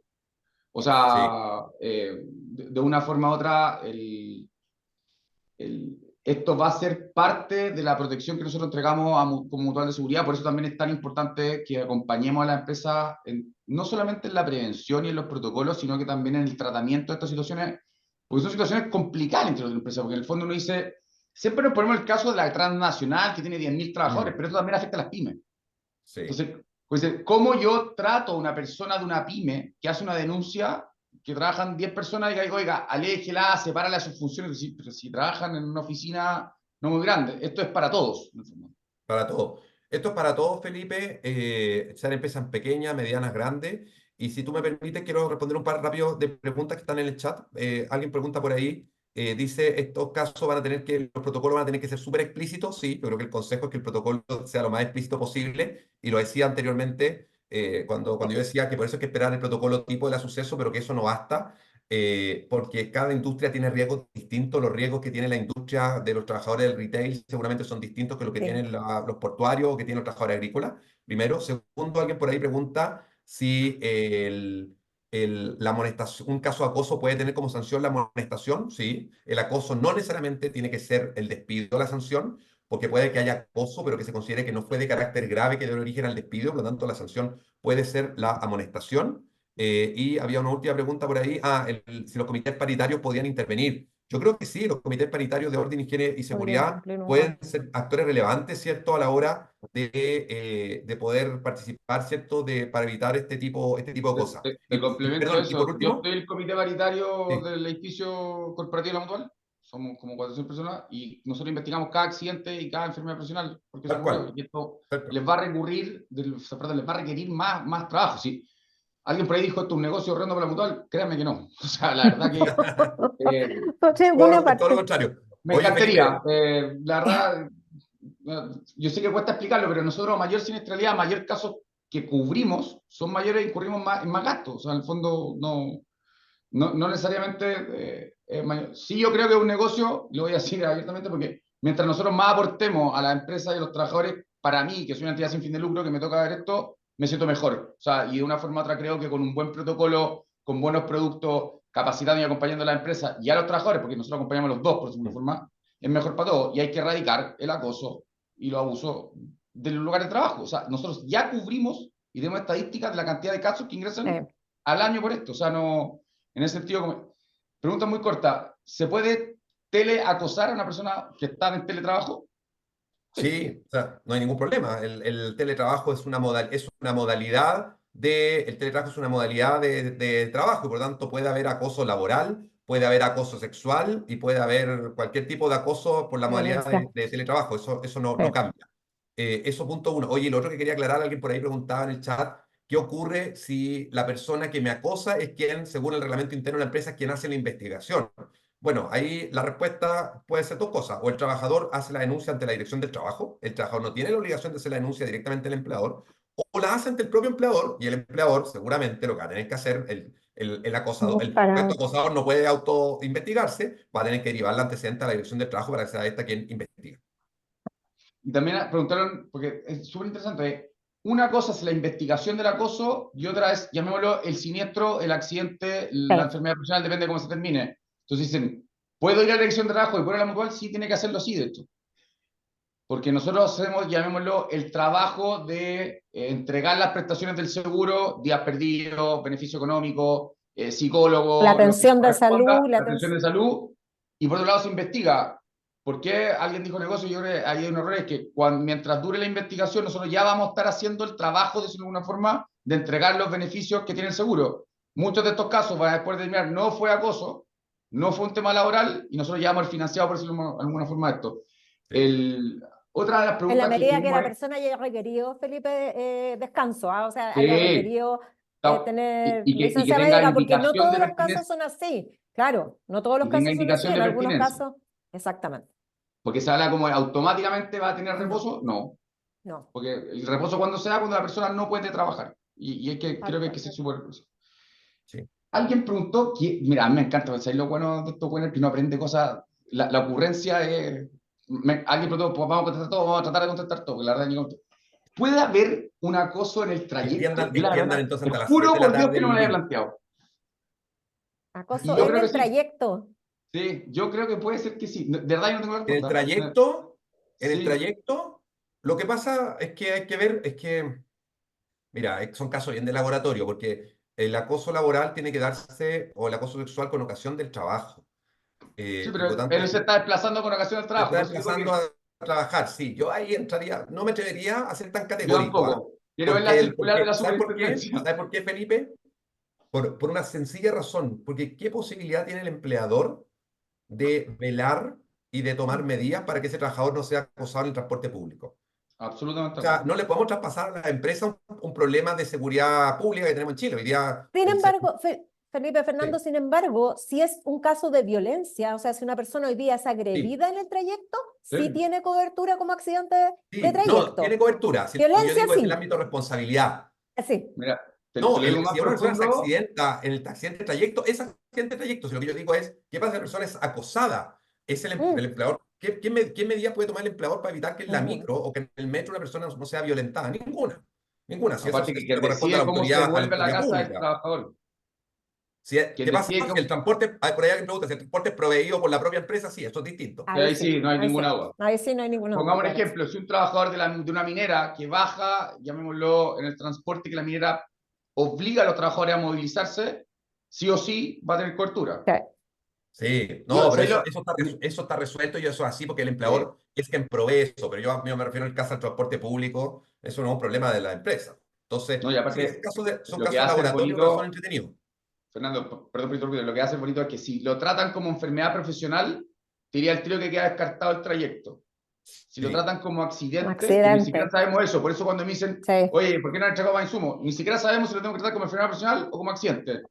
O sea, Sí. de una forma u otra, esto va a ser parte de la protección que nosotros entregamos como mutual de seguridad. Por eso también es tan importante que acompañemos a la empresa no solamente en la prevención y en los protocolos, sino que también en el tratamiento de estas situaciones, porque son situaciones complicadas entre las empresas, porque en el fondo uno dice, siempre nos ponemos el caso de la transnacional que tiene 10.000 trabajadores, pero esto también afecta a las pymes. Sí. Entonces, pues, ¿cómo yo trato a una persona de una pyme que hace una denuncia, que trabajan 10 personas y que digo, oiga, aléjela, sepárala de sus funciones, pero si trabajan en una oficina no muy grande? Esto es para todos, en el fondo. Para todos. Esto es para todos, Felipe, sean empresas pequeñas, medianas, grandes. Y si tú me permites, quiero responder un par rápido de preguntas que están en el chat. Alguien pregunta por ahí, dice, estos casos van a tener que, los protocolos van a tener que ser súper explícitos. Sí, yo creo que el consejo es que el protocolo sea lo más explícito posible. Y lo decía anteriormente, cuando yo decía que por eso hay que esperar el protocolo tipo del suceso, pero que eso no basta. Porque cada industria tiene riesgos distintos. Los riesgos que tiene la industria de los trabajadores del retail seguramente son distintos que los que Sí. tienen los portuarios o que tienen los trabajadores agrícolas. Primero. Segundo, alguien por ahí pregunta si la amonestación, un caso de acoso puede tener como sanción la amonestación. Sí, el acoso no necesariamente tiene que ser el despido la sanción, porque puede que haya acoso, pero que se considere que no fue de carácter grave que dio origen al despido, por lo tanto la sanción puede ser la amonestación. Y había una última pregunta por ahí, si los comités paritarios podían intervenir. Yo creo que sí, los comités paritarios de orden, higiene y seguridad cumplir un pueden rol. ser actores relevantes, ¿cierto?, a la hora de poder participar, ¿cierto?, para evitar este tipo de cosas. Te complemento Perdón, y eso. por Yo último, estoy en el comité paritario sí, del edificio corporativo de la Mutual. Somos como 400 personas y nosotros investigamos cada accidente y cada enfermedad profesional porque eso tal ocurrió. cual. Y esto Perfecto. les va a recurrir, perdón, les va a requerir más trabajo. ¿Sí? Alguien por ahí dijo, esto es un negocio horrendo para la Mutual. Créanme que no. O sea, la verdad que Sí, Todo lo parte. contrario. me Oye, encantaría. Felipe, La verdad, yo sé que cuesta explicarlo, pero nosotros mayor siniestralidad, mayor casos que cubrimos, son mayores y incurrimos en más gastos. O sea, en el fondo no necesariamente mayor. Sí, yo creo que es un negocio, lo voy a decir abiertamente, porque mientras nosotros más aportemos a la empresa y a los trabajadores, para mí, que soy una entidad sin fin de lucro, que me toca ver esto, me siento mejor. O sea, y de una forma u otra creo que con un buen protocolo, con buenos productos, capacitando y acompañando a la empresa y a los trabajadores, porque nosotros acompañamos a los dos, por segunda forma, es mejor para todos. Y hay que erradicar el acoso y los abusos de los lugares de trabajo. O sea, nosotros ya cubrimos y tenemos estadísticas de la cantidad de casos que ingresan al año por esto. O sea, no, en ese sentido, pregunta muy corta, ¿se puede teleacosar a una persona que está en teletrabajo? sí, o sea, no hay ningún problema. El teletrabajo es una modalidad el teletrabajo es una modalidad de trabajo y por lo tanto puede haber acoso laboral, puede haber acoso sexual y puede haber cualquier tipo de acoso por la modalidad Violencia. de teletrabajo. Eso no Sí. cambia. Eso punto uno. Oye, y lo otro que quería aclarar, alguien por ahí preguntaba en el chat, ¿qué ocurre si la persona que me acosa es quien, según el reglamento interno de la empresa, es quien hace la investigación? Bueno, ahí la respuesta puede ser dos cosas. O el trabajador hace la denuncia ante la dirección del trabajo, el trabajador no tiene la obligación de hacer la denuncia directamente al empleador, o la hace ante el propio empleador, y el empleador seguramente lo que va a tener que hacer, el acosador, el Para- supuesto acosador no puede autoinvestigarse, va a tener que derivar la antecedente a la dirección del trabajo para que sea esta quien investigue. Y también preguntaron, porque es súper interesante, una cosa es la investigación del acoso y otra es, llamémoslo, el siniestro, el accidente, la enfermedad profesional, depende de cómo se termine. Entonces dicen, ¿puedo ir a la dirección de trabajo y poner la mutual? Sí, tiene que hacerlo así, de hecho. Porque nosotros hacemos, llamémoslo, el trabajo de entregar las prestaciones del seguro, días perdidos, beneficio económico, psicólogo, La lo que atención de corresponda, salud, la atención de salud, y por otro lado se investiga. ¿Por qué alguien dijo negocio? Yo creo que ahí hay un error, es que mientras dure la investigación, nosotros ya vamos a estar haciendo el trabajo, de alguna forma, de entregar los beneficios que tiene el seguro. Muchos de estos casos van a después determinar, no fue acoso, no fue un tema laboral, y nosotros ya hemos financiado, por decirlo de alguna forma, esto. Sí. Otra de las En la preguntas que medida que la tuvimos persona haya requerido, Felipe, descanso, o sea, es, haya sí, requerido tener y que licencia tenga médica, porque no indicación todos de los casos pertinencia, son así. Claro, no todos los y tenga casos son así, indicación en de algunos pertinencia. casos, exactamente. Porque se habla como automáticamente va a tener reposo, no. No, Porque el reposo cuando se da, cuando la persona no puede trabajar. Y es que creo que hay que ser súper. Sí. Alguien preguntó, mira, a mí me encanta, ¿sabes lo bueno de esto? Bueno, que uno aprende cosas, la ocurrencia es. Alguien preguntó, pues vamos a contestar todo, vamos a tratar de contestar todo, porque la verdad ni contesto. ¿Puede haber un acoso en el trayecto? Yo la Extiendan verdad, entonces te hasta las 7 juro de la por Dios que tarde no me el lo había link. planteado. Y acoso yo en creo que el sí. trayecto. Sí, yo creo que puede ser que sí. De verdad yo no tengo la En el respuesta. trayecto, Sí, lo que pasa es que hay que ver, es que, mira, son casos bien de laboratorio, porque el acoso laboral tiene que darse, o el acoso sexual con ocasión del trabajo. sí, Y por pero tanto, él se está desplazando con ocasión del se trabajo. está Por eso digo desplazando que a trabajar, sí, yo ahí entraría, no me atrevería a ser tan yo categórico, ¿ah? tampoco. Quiero ver la circular de la ¿Sabes por qué? superintendencia. ¿Sabes por qué, Felipe? Por una sencilla razón, porque ¿qué posibilidad tiene el empleador de velar y de tomar medidas para que ese trabajador no sea acosado en el transporte público? Absolutamente O de sea, acuerdo. no le podemos traspasar a la empresa un problema de seguridad pública que tenemos en Chile. Hoy día, Sin embargo, Felipe Fernando, sí, sin embargo, si es un caso de violencia, o sea, si una persona hoy día es sí, agredida en el trayecto, sí sí, tiene cobertura como accidente de sí, no, tiene trayecto. cobertura. Si lo que yo Violencia digo es el sí, ámbito de responsabilidad. sí. Mira, te No, lo digo más si una persona se profundo. accidenta en el accidente de trayecto, es accidente de trayecto. Si lo que yo digo es, ¿qué pasa si la persona es acosada? Es el Mm, empleador. ¿Qué medida puede tomar el empleador para evitar que en la ninguna. micro o que en el metro una persona no sea violentada? Ninguna. Ninguna. Si Aparte eso que le corresponde a decide la cómo se autoridad, devuelve a la casa del pública. trabajador. ¿Qué Quien pasa decide si el cómo... transporte, por ahí alguien pregunta, si el transporte es proveído por la propia empresa? Sí, eso es distinto. Ahí Ahí sí, sí, no hay ahí sí. ninguna duda. Ahí sí no hay ninguna duda, Pongamos un claro. ejemplo, si un trabajador de una minera que baja, llamémoslo en el transporte, que la minera obliga a los trabajadores a movilizarse, sí o sí va a tener cobertura. Sí. Sí, Yo, no, pero ¿sabes lo? eso está resuelto y eso es así porque el Sí. empleador es quien provee eso, pero yo me refiero al caso del transporte público, eso no es un problema de la empresa. No, y Entonces, sí, aparte, son lo que casos de hace el laboratorio, pero son bonito, entretenidos. Fernando, perdón por interrumpir, lo que hace el bonito es que si lo tratan como enfermedad profesional, diría el trío que queda descartado el trayecto. Si lo Sí, tratan como Un accidente, que ni siquiera accidente. sabemos eso, por eso cuando me dicen, Sí. oye, ¿por qué no han entregado más insumos? Ni siquiera sabemos si lo tengo que tratar como enfermedad profesional o como accidente.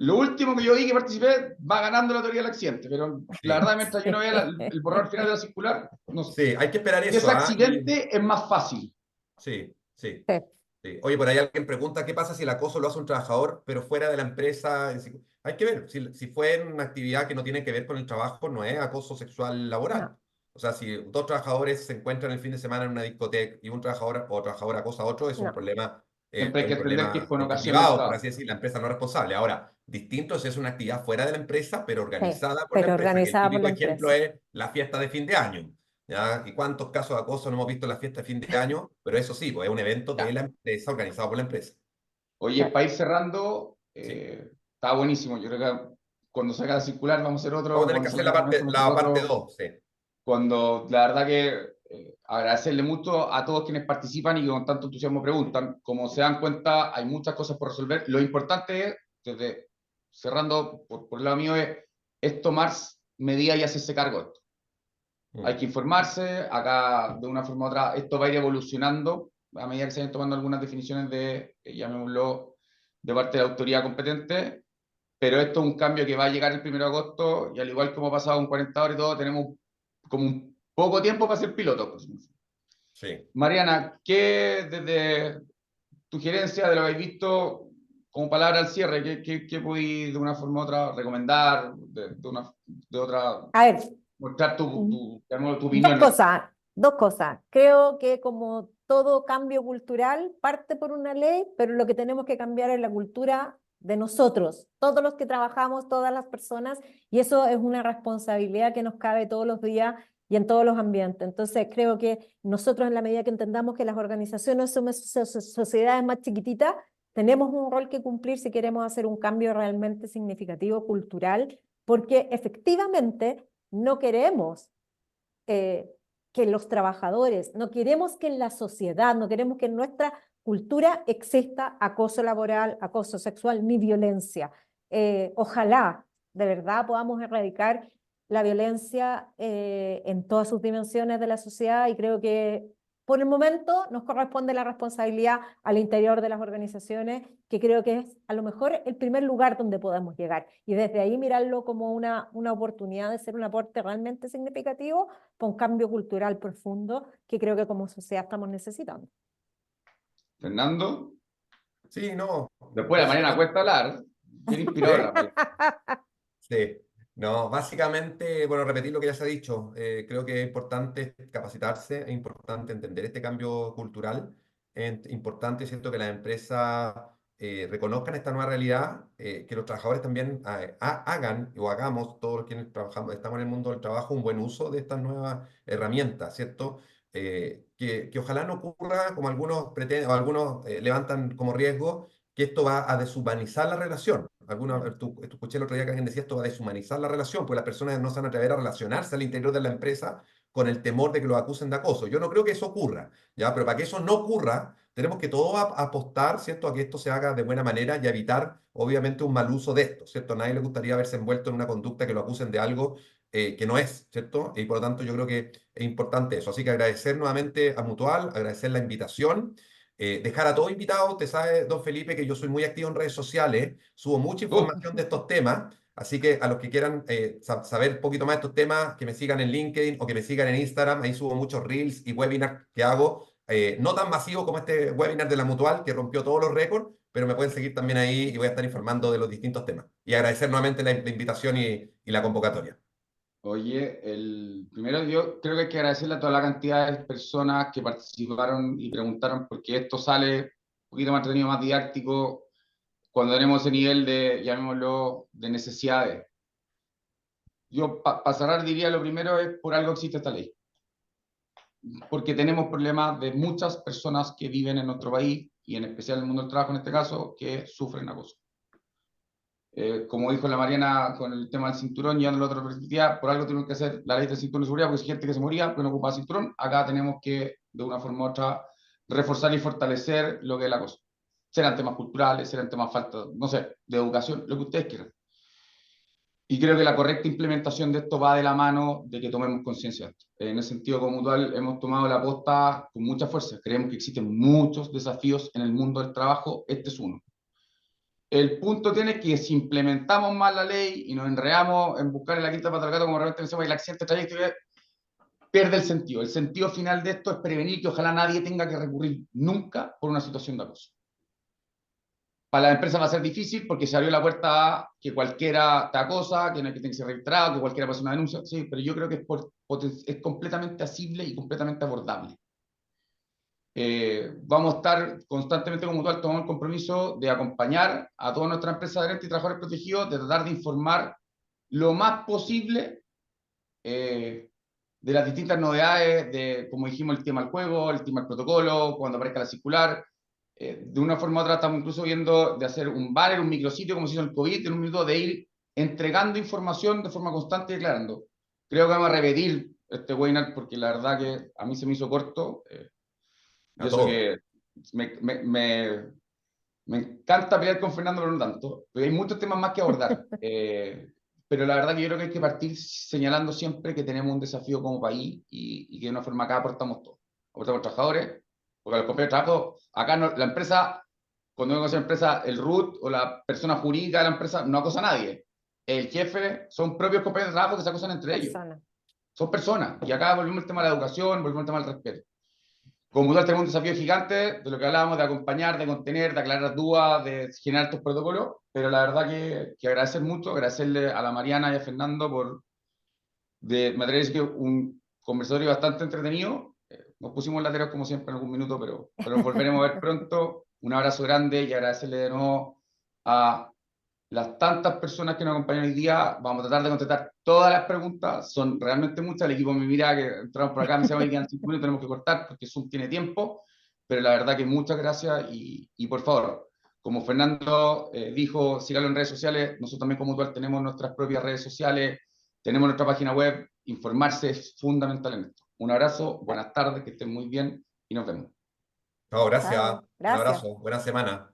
Lo último que yo vi que participé va ganando la teoría del accidente, pero la sí, verdad, mientras yo no vea el borrador final de la circular, no sé. sí, hay que esperar Si es eso, ¿ah? accidente, es más fácil. Sí, sí. Sí. Sí. Oye, por ahí alguien pregunta qué pasa si el acoso lo hace un trabajador, pero fuera de la empresa. Hay que ver, si fue en una actividad que no tiene que ver con el trabajo, no es acoso sexual laboral. No, O sea, si dos trabajadores se encuentran el fin de semana en una discoteca y un trabajador o trabajador acosa a otro, no. Siempre hay que entender que es con ocasión del privado, por trabajo. así decir, la empresa no es responsable. Ahora, distinto si es una actividad fuera de la empresa, pero Sí, organizada por la pero empresa, que el organizada por típico la ejemplo empresa. es la fiesta de fin de año. ¿Ya? ¿Y cuántos casos de acoso no hemos visto en la fiesta de fin de año? Pero eso sí, pues es un evento de Ya. la empresa organizado por la empresa. Oye, Sí. para ir cerrando, Sí. está buenísimo. Yo creo que cuando salga la circular vamos a hacer Vamos a otro, tener que cuando hacer salga con esto vamos a hacer la parte otro. 2, sí. Cuando la verdad que agradecerle mucho a todos quienes participan y que con tanto entusiasmo preguntan. Como se dan cuenta, hay muchas cosas por resolver. Lo importante es, desde cerrando por el lado mío, es tomar medidas y hacerse cargo de esto. Hay Mm. que informarse, acá de una forma u otra, esto va a ir evolucionando a medida que se vayan tomando algunas definiciones de, llamémoslo, de parte de la autoridad competente, pero esto es un cambio que va a llegar el 1 de agosto y al igual como ha pasado con 40 horas y todo, tenemos como un poco tiempo para ser pilotos. Sí. Mariana, ¿qué desde tu gerencia, de lo que habéis visto, como palabra al cierre, qué podéis de una forma u otra recomendar, de otra, A ver, mostrar llamémoslo, tu dos opinión en esto? cosas, dos cosas. Creo que como todo cambio cultural parte por una ley, pero lo que tenemos que cambiar es la cultura de nosotros, todos los que trabajamos, todas las personas, y eso es una responsabilidad que nos cabe todos los días y en todos los ambientes. Entonces, creo que nosotros, en la medida que entendamos que las organizaciones somos sociedades más chiquititas, tenemos un rol que cumplir si queremos hacer un cambio realmente significativo cultural, porque efectivamente no queremos que los trabajadores, no queremos que en la sociedad, no queremos que en nuestra cultura exista acoso laboral, acoso sexual ni violencia. Ojalá de verdad podamos erradicar la violencia en todas sus dimensiones de la sociedad y creo que por el momento nos corresponde la responsabilidad al interior de las organizaciones, que creo que es a lo mejor el primer lugar donde podemos llegar y desde ahí mirarlo como una oportunidad de ser un aporte realmente significativo para un cambio cultural profundo que creo que como sociedad estamos necesitando. Fernando, Sí, no. después la Mariana cuesta hablar, bien inspirador la Mariana. Sí. No, básicamente, bueno, repetir lo que ya se ha dicho. Creo que es importante capacitarse, es importante entender este cambio cultural, es importante, siento que las empresas reconozcan esta nueva realidad, que los trabajadores también hagan o hagamos, todos los quienes trabajamos, estamos en el mundo del trabajo, un buen uso de estas nuevas herramientas, ¿cierto? Que ojalá no ocurra como algunos pretenden o algunos levantan como riesgo, que esto va a deshumanizar la relación. Escuché el otro día que alguien decía esto va a deshumanizar la relación, pues las personas no se van a atrever a relacionarse al interior de la empresa con el temor de que los acusen de acoso. Yo no creo que eso ocurra, ¿ya? Pero para que eso no ocurra, tenemos que todos apostar, ¿cierto?, a que esto se haga de buena manera y a evitar, obviamente, un mal uso de esto, ¿cierto? A nadie le gustaría verse envuelto en una conducta que lo acusen de algo que no es, ¿cierto? Y por lo tanto yo creo que es importante eso. Así que agradecer nuevamente a Mutual, agradecer la invitación, dejar a todos invitados. Te sabe, don Felipe, que yo soy muy activo en redes sociales, subo mucha información de estos temas, así que a los que quieran saber un poquito más de estos temas, que me sigan en LinkedIn o que me sigan en Instagram, ahí subo muchos reels y webinars que hago, no tan masivos como este webinar de la Mutual, que rompió todos los récords, pero me pueden seguir también ahí y voy a estar informando de los distintos temas. Y agradecer nuevamente la invitación y la convocatoria. Oye, primero yo creo que hay que agradecerle a toda la cantidad de personas que participaron y preguntaron, porque esto sale un poquito más entretenido, más didáctico, cuando tenemos ese nivel de, llamémoslo, de necesidades. Yo, para cerrar, diría lo primero es por algo existe esta ley. Porque tenemos problemas de muchas personas que viven en nuestro país, y en especial en el mundo del trabajo en este caso, que sufren acoso. Como dijo la Mariana con el tema del cinturón, y en la otra perspectiva, por algo tenemos que hacer la ley del cinturón de seguridad, porque hay gente que se moría porque no ocupaba cinturón. Acá tenemos que, de una forma u otra, reforzar y fortalecer lo que es el acoso. Serán temas culturales, serán temas falta, no sé, de educación, lo que ustedes quieran. Y creo que la correcta implementación de esto va de la mano de que tomemos conciencia de esto. En ese sentido, como Mutual, hemos tomado la posta con mucha fuerza. Creemos que existen muchos desafíos en el mundo del trabajo. Este es uno. El punto tiene que si implementamos mal la ley y nos enredamos en buscar en la quinta pata del gato, como realmente pensamos, y el accidente trayecto pierde el sentido. El sentido final de esto es prevenir que ojalá nadie tenga que recurrir nunca por una situación de acoso. Para la empresa va a ser difícil porque se abrió la puerta a que cualquiera te acosa, que no hay que tener que ser registrado, que cualquiera pase una denuncia. Sí, pero yo creo que es completamente asible y completamente abordable. Vamos a estar constantemente como Mutual tomando el compromiso de acompañar a toda nuestra empresa adherente y trabajadores protegidos, de tratar de informar lo más posible de las distintas novedades, de, como dijimos, el tema del juego, el tema del protocolo, cuando aparezca la circular. De una forma u otra estamos incluso viendo de hacer un banner, un micrositio, como se hizo en el COVID, en un minuto, de ir entregando información de forma constante y declarando. Creo que vamos a repetir este webinar porque la verdad que a mí se me hizo corto. Y eso que me encanta pelear con Fernando, pero no tanto. Pero hay muchos temas más que abordar. Pero la verdad que yo creo que hay que partir señalando siempre que tenemos un desafío como país y que de una forma acá aportamos todos. Aportamos trabajadores, porque los compañeros de trabajo, acá no, la empresa, cuando vengo a esa empresa, el RUT o la persona jurídica de la empresa no acosa a nadie. El jefe son propios compañeros de trabajo que se acosan entre ellos. Son personas. Y acá volvemos al tema de la educación, volvemos al tema del respeto. Como Mutual tenemos un desafío gigante de lo que hablábamos, de acompañar, de contener, de aclarar dudas, de generar estos protocolos, pero la verdad que agradecer mucho, agradecerle a la Mariana y a Fernando por, me atrevo a decir que un conversatorio bastante entretenido. Nos pusimos lateros como siempre en algún minuto, pero nos volveremos a ver pronto. Un abrazo grande y agradecerle de nuevo a las tantas personas que nos acompañan hoy día. Vamos a tratar de contestar todas las preguntas, son realmente muchas. El equipo me mira que entramos por acá, me dice, hoy quedan 5 minutos, tenemos que cortar porque Zoom tiene tiempo, pero la verdad que muchas gracias y por favor, como Fernando dijo, síganlo en redes sociales. Nosotros también como Mutual tenemos nuestras propias redes sociales, tenemos nuestra página web. Informarse es fundamental en esto. Un abrazo, buenas tardes, que estén muy bien y nos vemos. Chao, gracias. Chao, Un gracias. abrazo, buena semana.